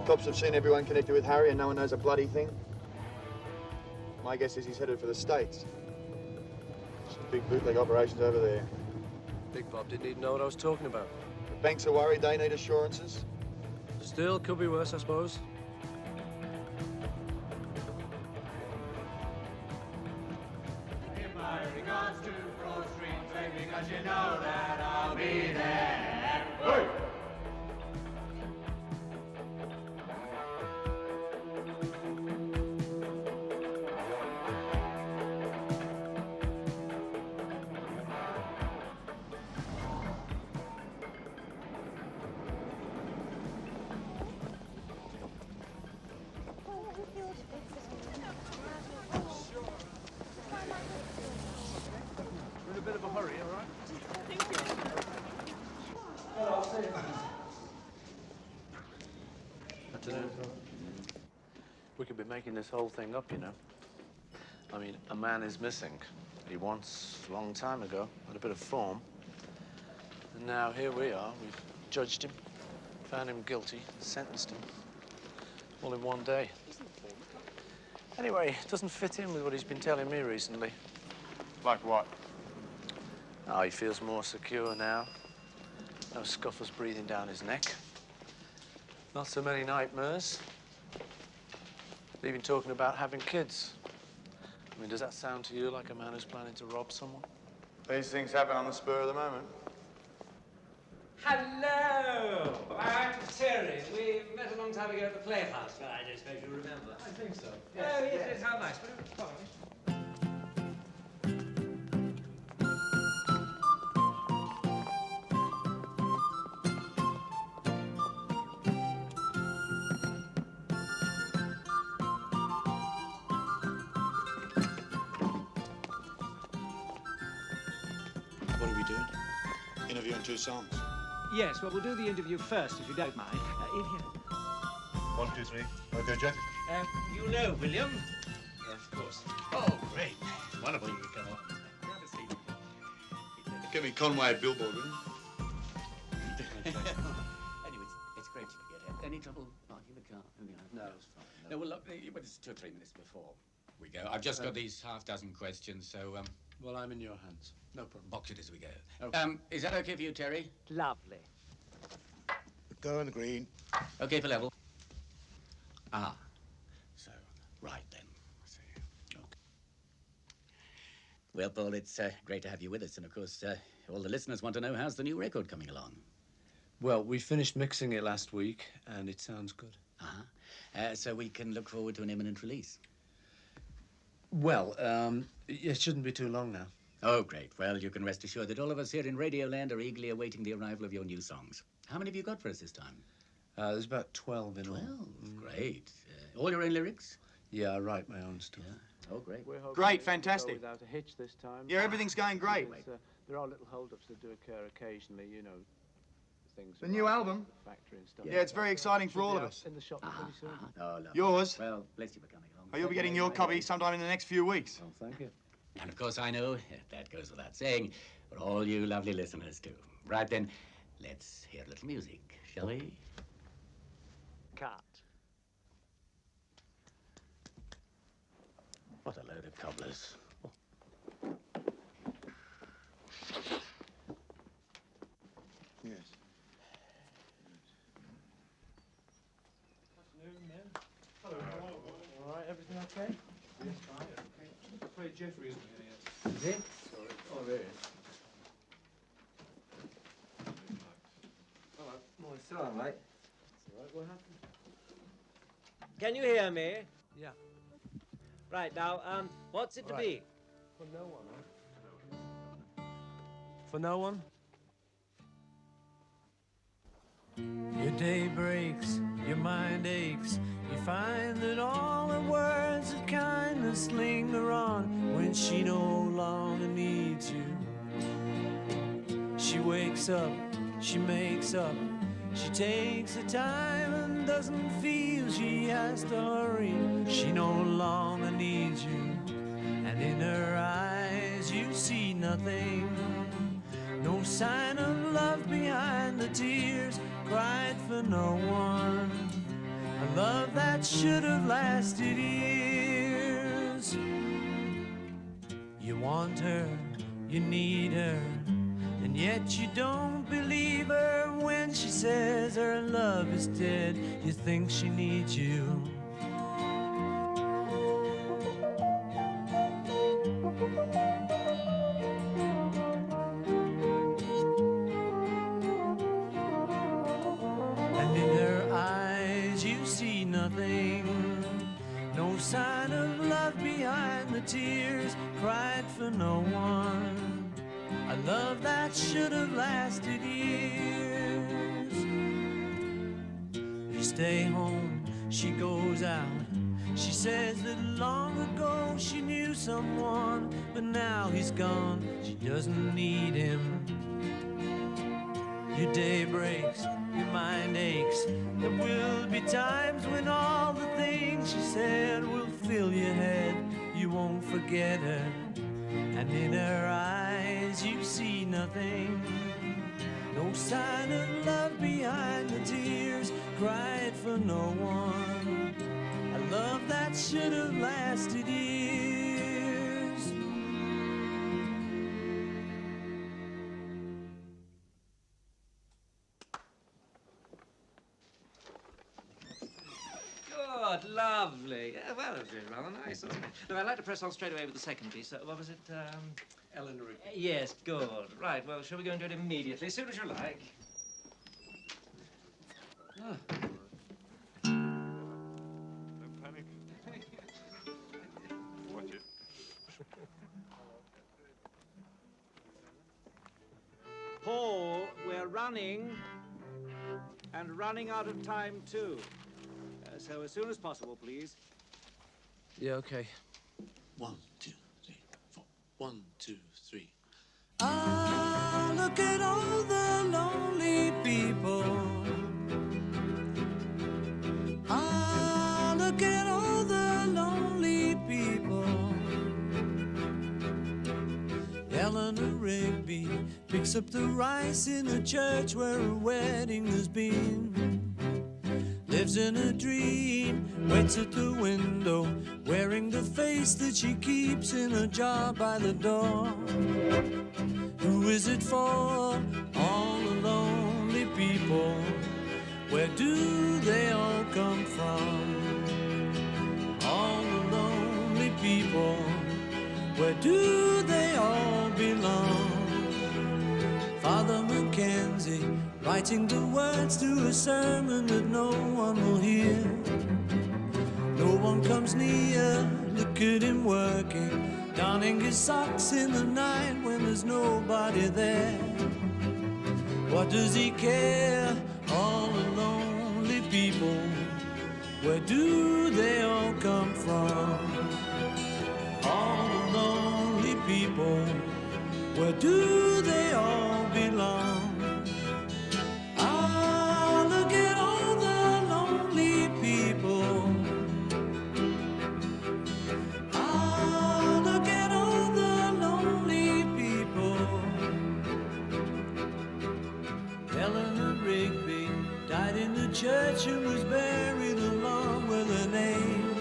Cops have seen everyone connected with Harry and no one knows a bloody thing. My guess is he's headed for the States. Some big bootleg operations over there. Big Bob didn't even know what I was talking about. The banks are worried they need assurances. Still, could be worse, I suppose. because you know that I'll be there. Hey! We're in a bit of a hurry, all right? We could be making this whole thing up, you know. I mean, a man is missing. He once, a long time ago, had a bit of form. And now here we are. We've judged him, found him guilty, sentenced him. All in one day. Anyway, it doesn't fit in with what he's been telling me recently. Like what? Oh, he feels more secure now. No scuffles breathing down his neck. Not so many nightmares. Even talking about having kids. I mean, does that sound to you like a man who's planning to rob someone? These things happen on the spur of the moment. Hello! I'm Terry. We met a long time ago at the Playhouse. I don't suppose you remember. I think so. Yes, oh, yes. How nice. What are we doing? Interviewing two songs. Yes, well, we'll do the interview first, if you don't mind. In here. 1, 2, 3. Okay, Jack. You know William? Of course. Oh, great. Wonderful you could come on. Grab a seat. Give me Conway billboard, wouldn't you? Anyway, it's great to be here. Any trouble parking the car? No, it's fine. No, well, look, but it's 2 or 3 minutes before we go. I've just got these half-dozen questions, so, Well, I'm in your hands. No problem. box it as we go. Okay. Is that okay for you, Terry? Lovely. Go on the green. Okay for level. Ah. So, right then. Okay. Well, Paul, it's great to have you with us. And, of course, all the listeners want to know how's the new record coming along. Well, we finished mixing it last week, and it sounds good. Uh-huh. So we can look forward to an imminent release. Well, it shouldn't be too long now. Oh, great. Well, you can rest assured that all of us here in Radioland are eagerly awaiting the arrival of your new songs. How many have you got for us this time? There's about 12 in all. 12? Great. All your own lyrics? Yeah, I write my own stuff. Yeah. Oh, great. Great, fantastic. Without a hitch this time. Yeah, everything's going great. There are little hold-ups that do occur occasionally, you know. Things The new album? The factory and stuff. Yeah, it's very exciting for all of us. In the shop pretty soon. Oh, lovely. Yours? Well, bless you for coming along. Oh, you'll be getting your copy sometime in the next few weeks. Oh, thank you. And of course, I know that goes without saying, but all you lovely listeners too. Right then, let's hear a little music, shall we? Cut. What a load of cobblers. Yes. Afternoon, men. Hello. All right, everything okay? Yes, fine. Okay. I'm afraid Jeffrey isn't here yet. Is he? Sorry. Oh, there he is. Hello. Morning, still all right? It's all right. What happened? Can you hear me? Yeah. Right, now, what's it to be? For no one, huh? For no one? Your day breaks, your mind aches. You find that all the words of kindness linger on when she no longer needs you. She wakes up, she makes up, she takes her time and doesn't feel she has to hurry. She no longer needs you, and in her eyes you see nothing. No sign of love behind the tears cried for no one. A love that should have lasted years. You want her, you need her, and yet you don't believe her when she says her love is dead. You think she needs you. the tears, cried for no one. A love that should have lasted years. You stay home, she goes out. She says that long ago she knew someone, but now he's gone, she doesn't need him. Your day breaks, your mind aches. There will be times when all the things she said will fill your head. You won't forget her, and in her eyes you see nothing. No sign of love behind the tears, cried for no one. A love that should have lasted years. Good, lovely. Yeah, well, it was really rather nice, wasn't it? Look, I'd like to press on straight away with the second piece. What was it? Eleanor Rigby. Yes, good. Right, well, shall we go and do it immediately? As soon as you like. Ah. Don't panic. Watch it. Paul, we're running, and running out of time, too. So as soon as possible, please. Yeah, okay. 1, 2, 3, 4. 1, 2, 3. Ah, look at all the lonely people. Ah, look at all the lonely people. Eleanor Rigby picks up the rice in the church where a wedding has been. Lives in a dream, waits at the window, wearing the face that she keeps in a jar by the door. Who is it for? All the lonely people. Where do they all come from? All the lonely people. Where do they all belong? Father Mackenzie, writing the words to a sermon that no one will hear. No one comes near, look at him working, donning his socks in the night when there's nobody there. What does he care? All the lonely people, where do they all come from? All the lonely people, where do they all belong? Ah, look at all the lonely people. Ah, look at all the lonely people. Eleanor Rigby died in the church and was buried along with her name.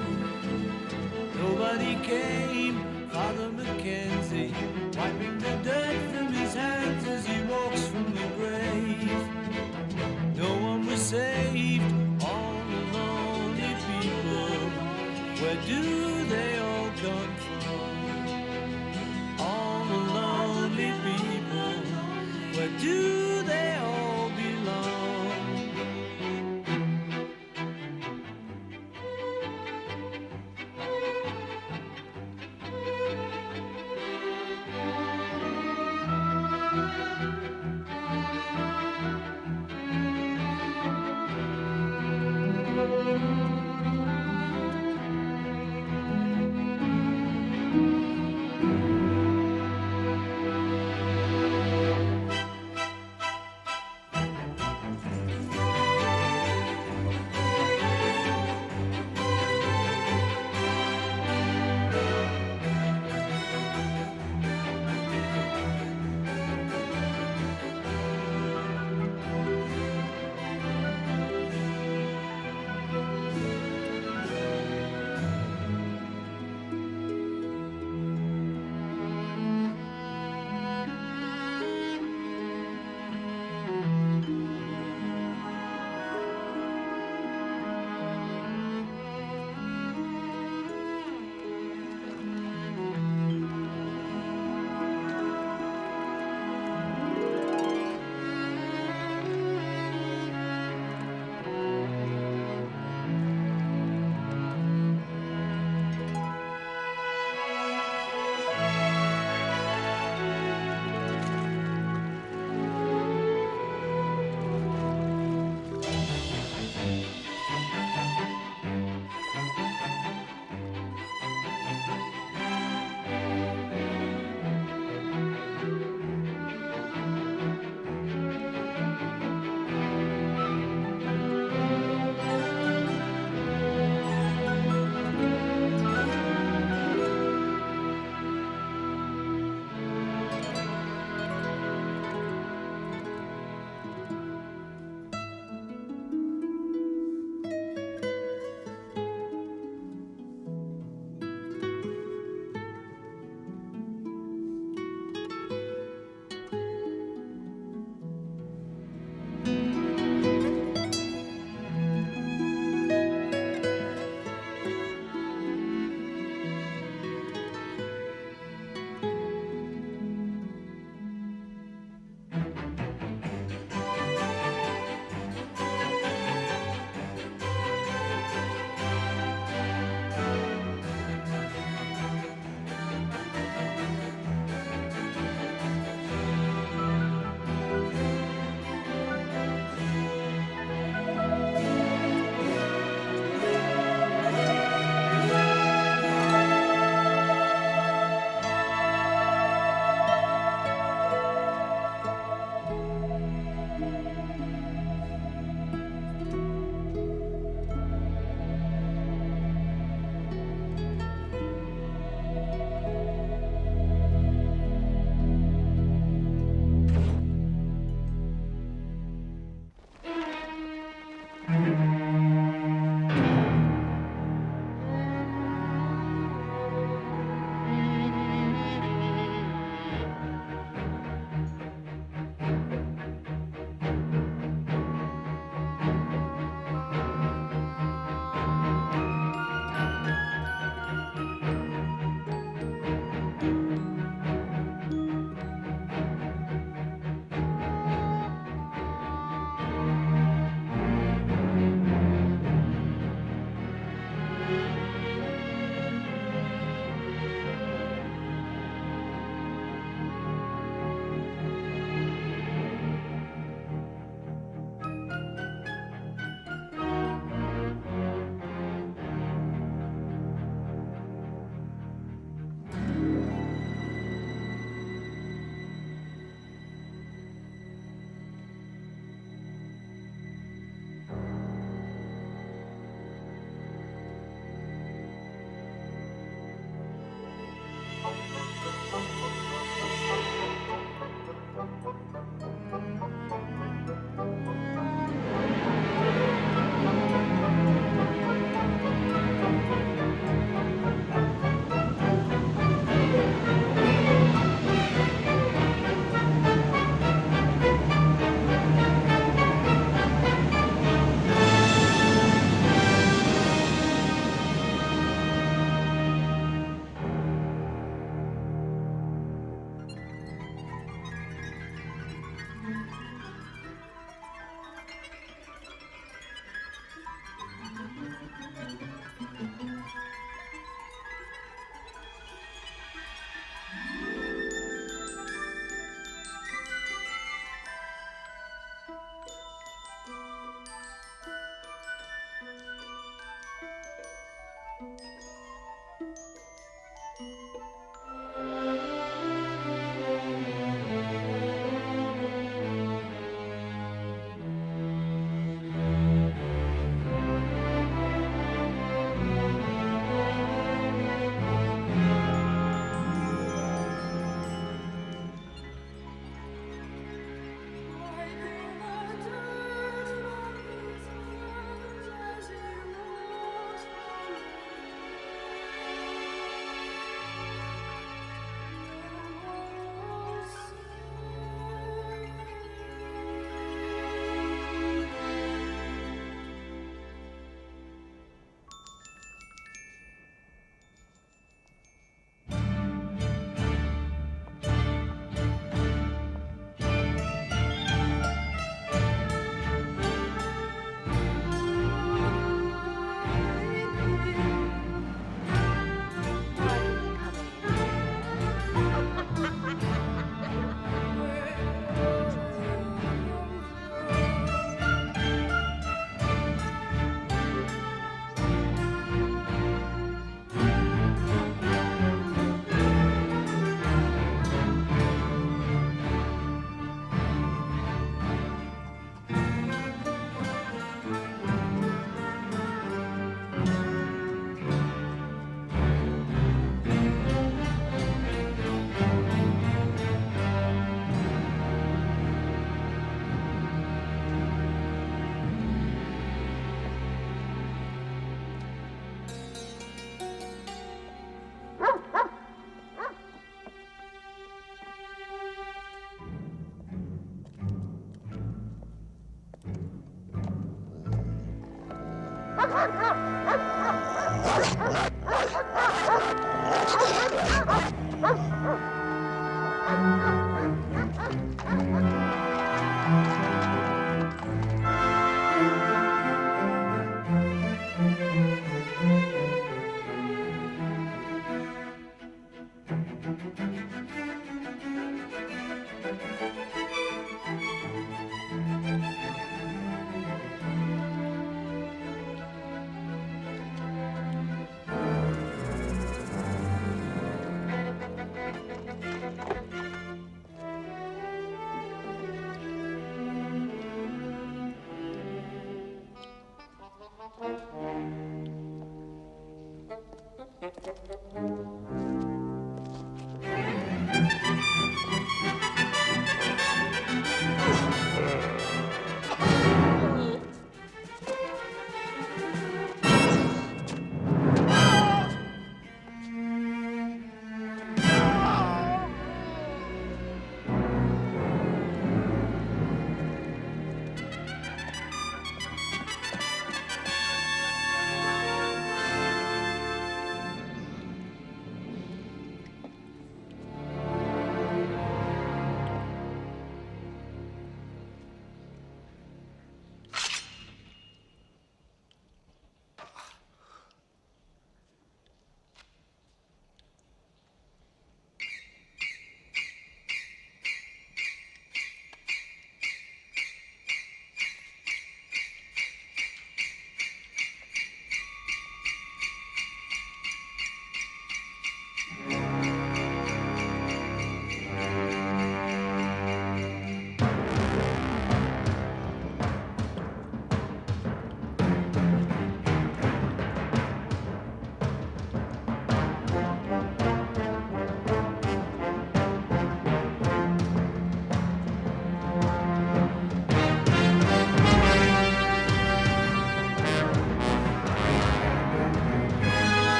Nobody came. Father Mackenzie, wiping the dirt from his hands as he walks from the grave. No one was saved, all the lonely people. Where do they all come from? All the lonely people. Where do they all belong?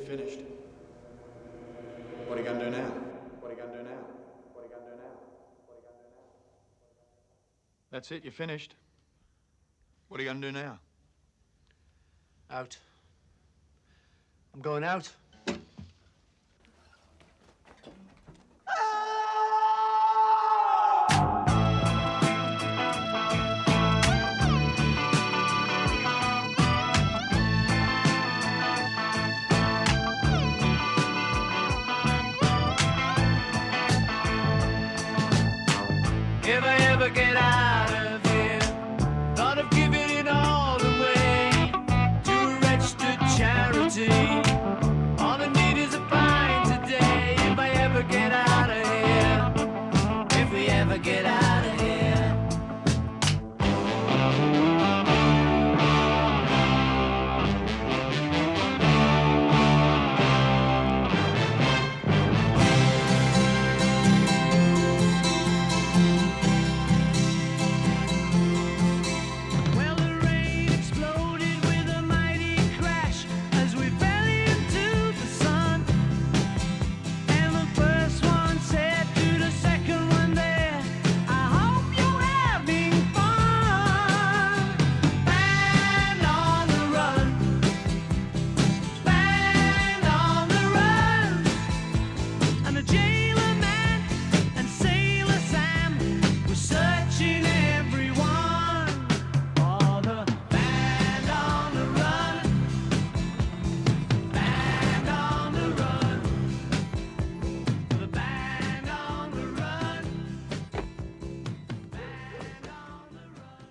finished. What are you going to do now? What are you going to do now? What are you going to do now? What are you going to do now? That's it, you're finished. What are you going to do now? Out. I'm going out. If I ever get out of here, thought of giving it all away to a registered charity. All I need is a pint today. If I ever get out of here, if we ever get out of here. Well, the rain exploded with a mighty crash as we fell into the sun. And the first one said to the second one there, I hope you're having fun. Band on the run. Band on the run. And the jailer man and Sailor Sam were searching everyone. For the band on the run. Band on the run. The band on the run. Band on the run.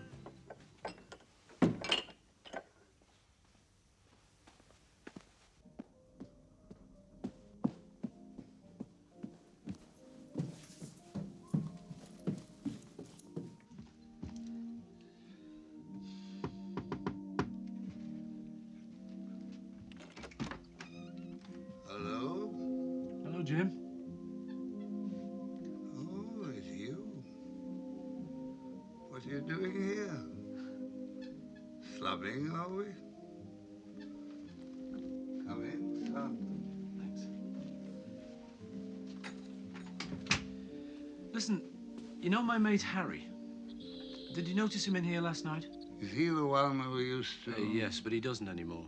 Hello? Hello, Jim. Oh, it's you. What are you doing here? Slumming, are we? Come in, son. Listen, you know my mate Harry? Did you notice him in here last night? Is he the one who used to... Yes, but he doesn't anymore.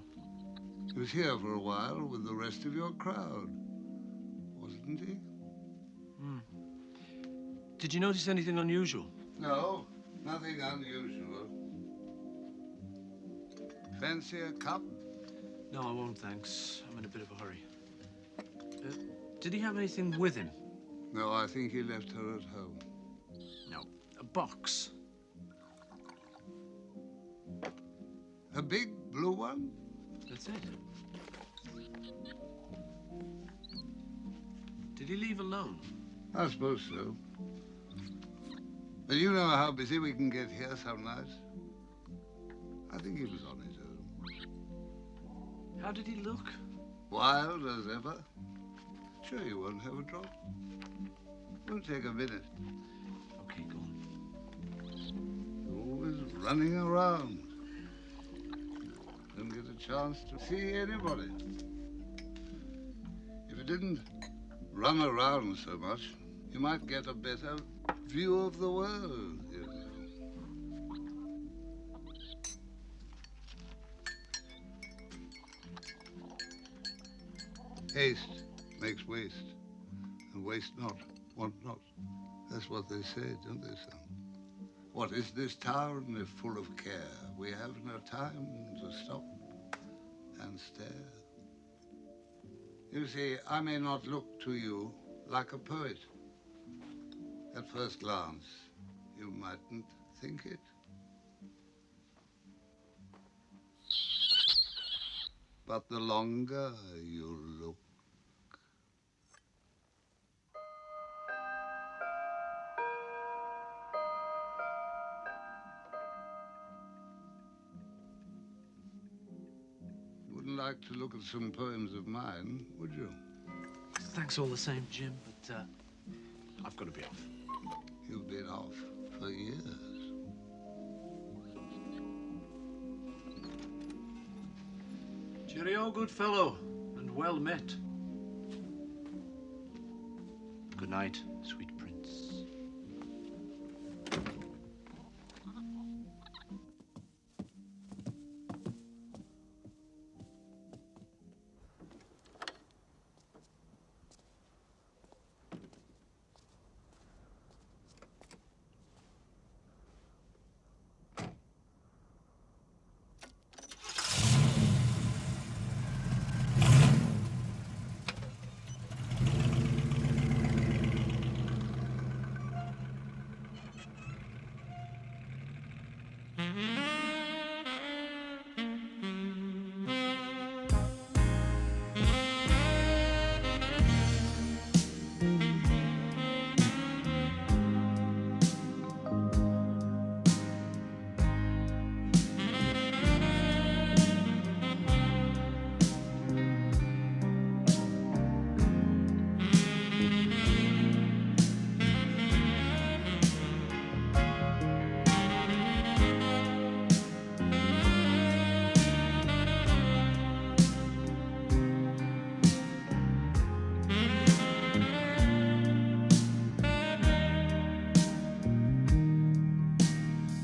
He was here for a while with the rest of your crowd, wasn't he? Did you notice anything unusual? No, nothing unusual. Fancy a cup? No, I won't, thanks. I'm in a bit of a hurry. Did he have anything with him? No, I think he left her at home. No. A box? A big blue one? That's it. Did he leave alone? I suppose so. But you know how busy we can get here some nights. I think he was on his own. How did he look? Wild as ever. Sure you won't have a drop. Won't take a minute. Okay, go on. Always running around. Don't get a chance to see anybody. If you didn't run around so much, you might get a better view of the world, you know. Haste makes waste, and waste not, want not. That's what they say, don't they, son? What is this town if full of care? We have no time to stop and stare. You see, I may not look to you like a poet. At first glance, you mightn't think it. But the longer you look, you wouldn't like to look at some poems of mine, would you? Thanks all the same, Jim, but I've got to be off. You've been off for years. Cheerio, good fellow, and well met. Good night, sweet prince.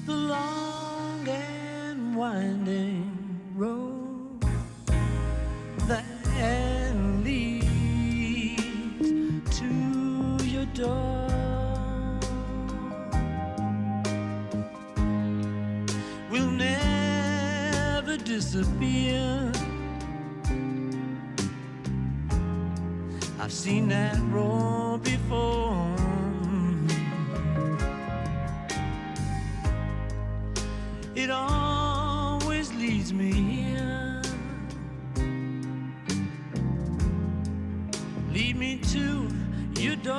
The long and winding road that leads to your door will never disappear. I've seen that road before. It always leads me here. Lead me to your door.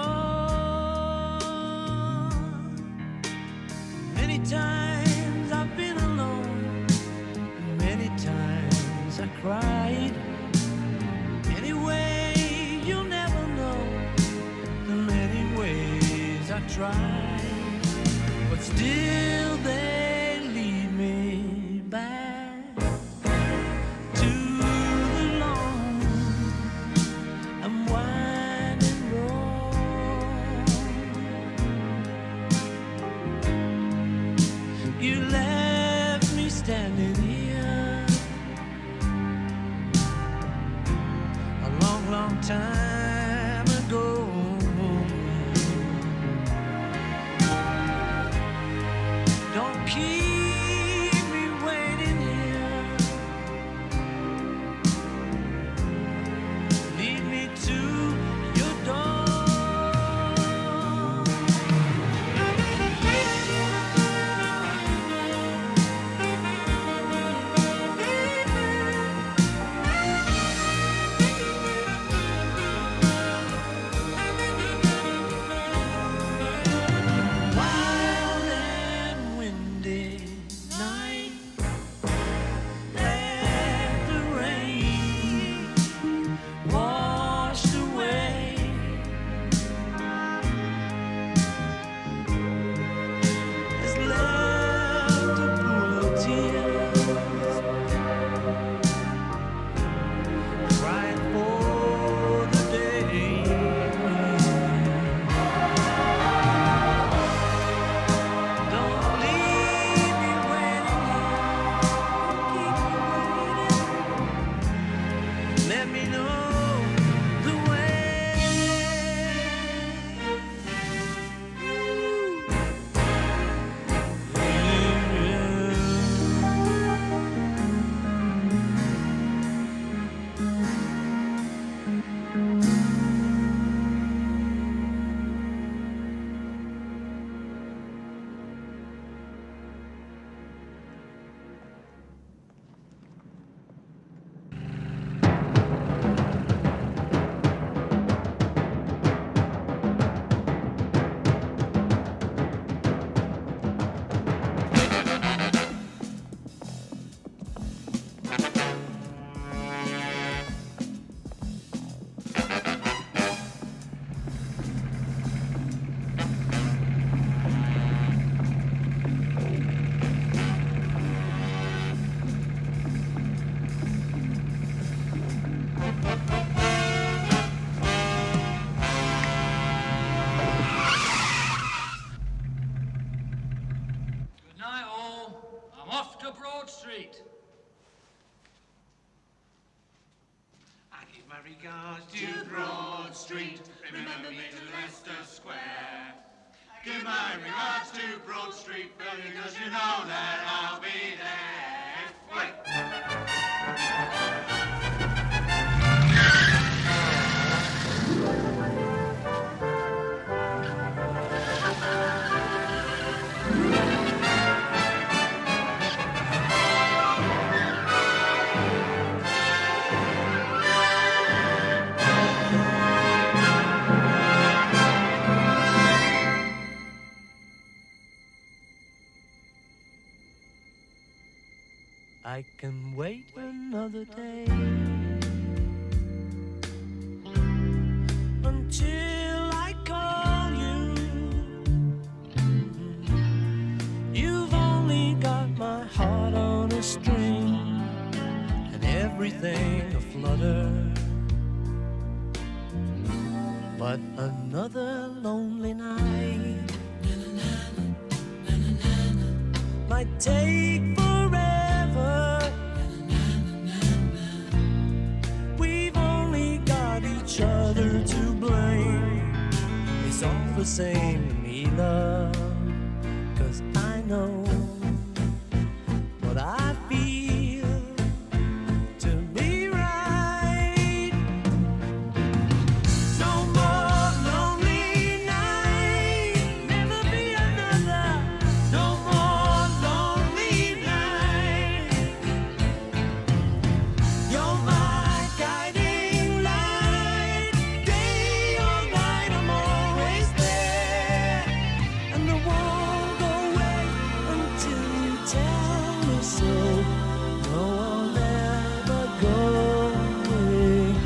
Many times I've been alone. Many times I cried. Anyway, you'll never know the many ways I tried. But still they lead me back to the long and winding road. You left me standing here a long, long time ago. Don't keep me waiting here. Lead me to your door. to Broad Street. Remember me to Leicester Square. Give my regards to Broad Street, because you know that I'll be there. Wait. I can wait another day until I call you. You've only got my heart on a string and everything aflutter. But another lonely night might take forever. We've only got each other to blame. It's all the same to me, love, 'cause I know what I feel to be right. No more lonely night, never be another. No more lonely night. You're my guiding light, day or night I'm always there, and I won't go away until you tell me so. No, I'll never go away.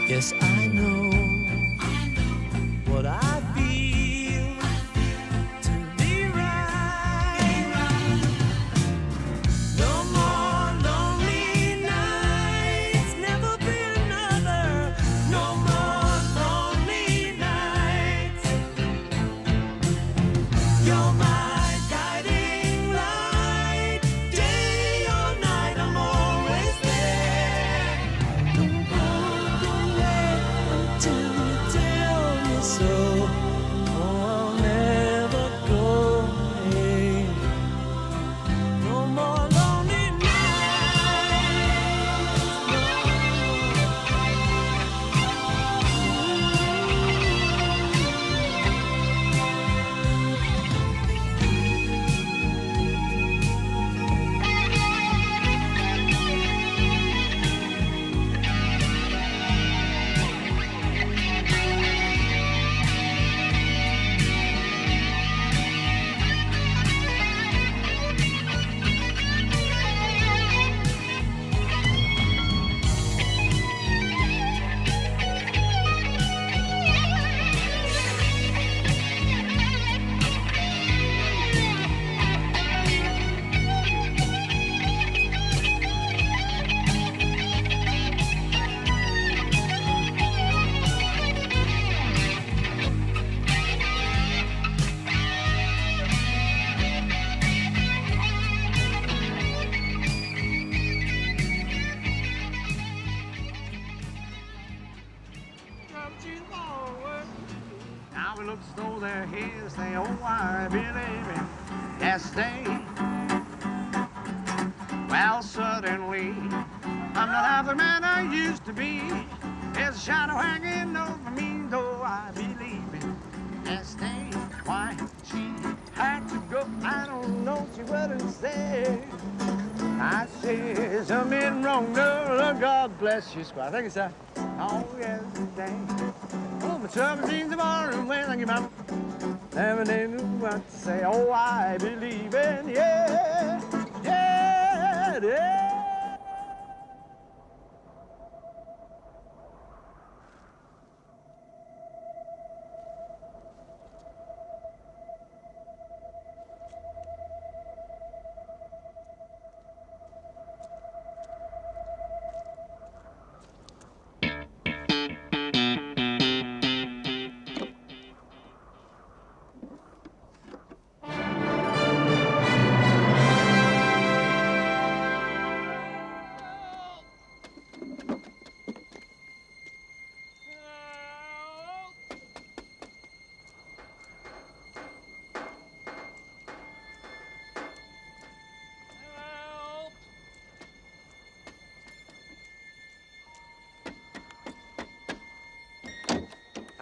Yes, I know what I feel to be right. No more lonely nights, never be another. No more lonely nights. You're my guiding light, day or night I'm always there. Don't go away until you tell me so. Oh, I'll never go away. No more lonely Now it looks though they're here, say, oh, I believe it. Yes, they. Well, certainly, I'm not half the man I used to be. There's a shadow hanging over me, though I believe it. Yes, they. Why she had to go, I don't know, she wouldn't say. I say something wrong, no, God bless you, squire. Thank you, sir. Oh, yes, they. Oh, my trouble seems to ballroom when I give up. Never knew what to say. Oh, I believe in, yeah, yeah, yeah.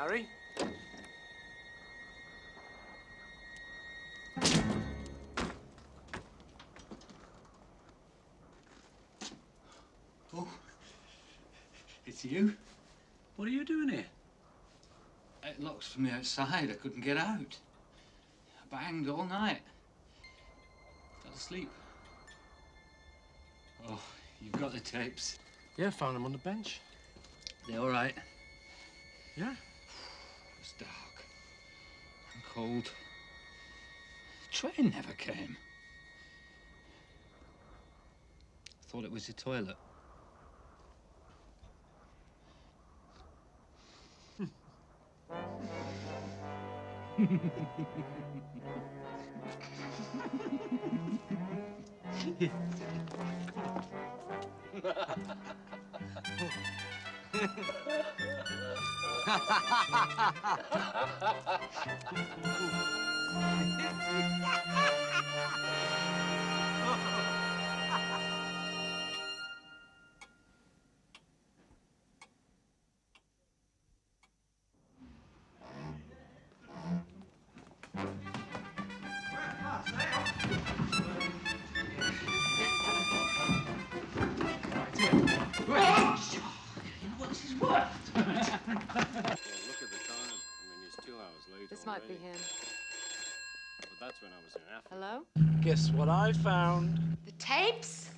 Harry? Oh, it's you? What are you doing here? It locks from the outside. I couldn't get out. I banged all night. Fell asleep. Oh, you've got the tapes. Yeah, found them on the bench. They all right? Yeah. It's dark and cold. The train never came. I thought it was the toilet. This might be him. But that's when I was in Africa. Hello? Guess what I found? The tapes?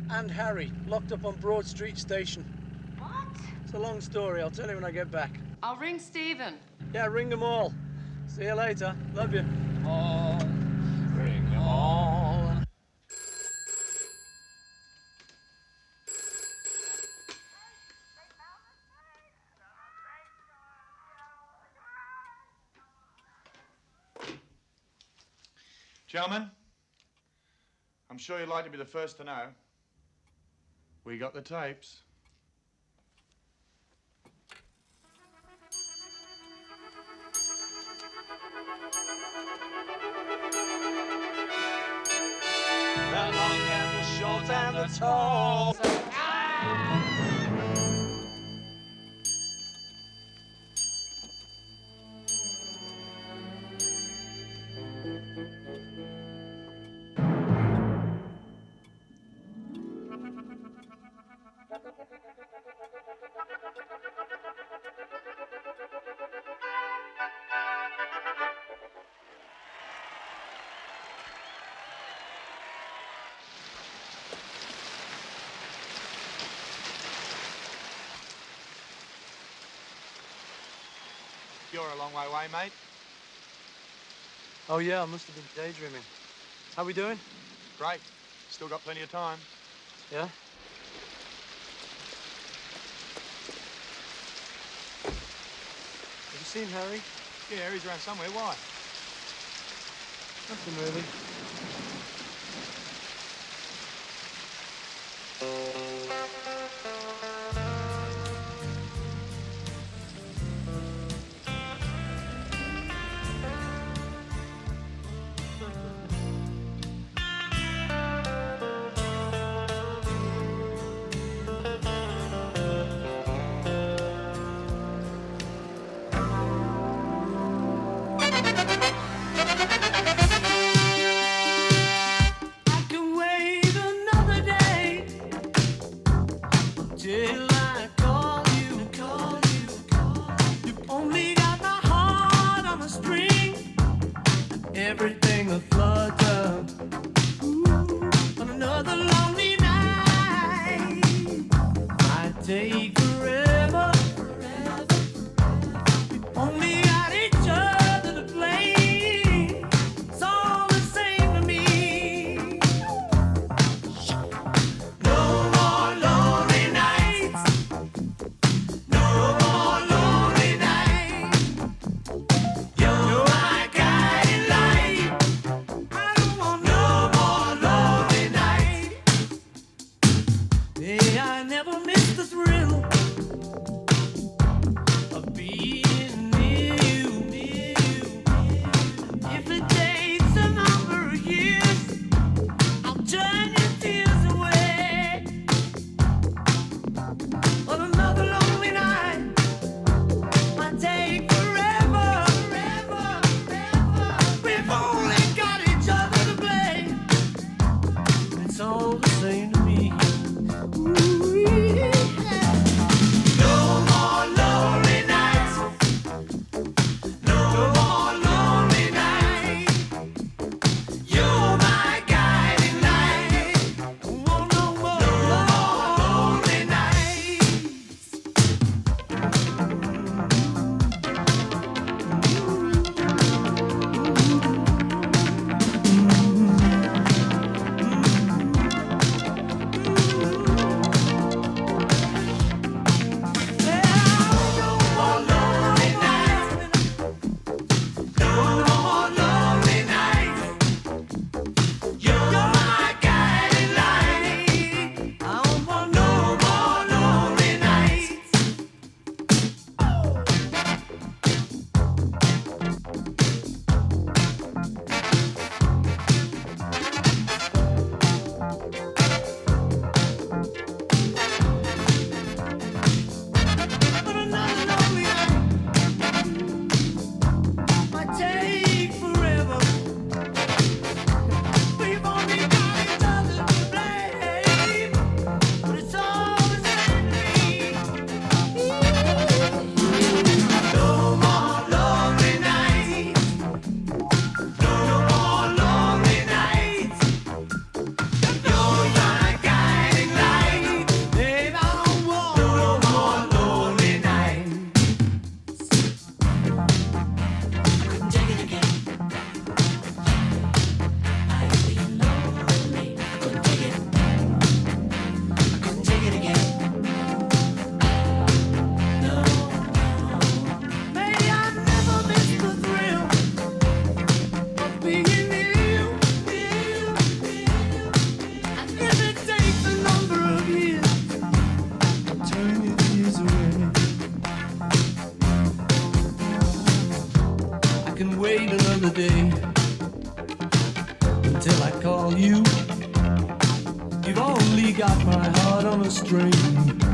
And Harry, locked up on Broad Street Station. What? It's a long story. I'll tell you when I get back. I'll ring Stephen. Yeah, ring them all. See you later. Love you. All. Ring them all. Gentlemen, I'm sure you'd like to be the first to know. We got the tapes. The long and the short and the tall. You're a long way away, mate. Oh, yeah, I must have been daydreaming. How we doing? Great. Still got plenty of time. Yeah? Have you seen Harry? Yeah, he's around somewhere. Why? Nothing really. I can wait another day till I call you. You've only got my heart on a string, everything a flutter. On another lonely night, might take forever. We've only got each other to blame. wait another day until I call you. You've only got my heart on a string.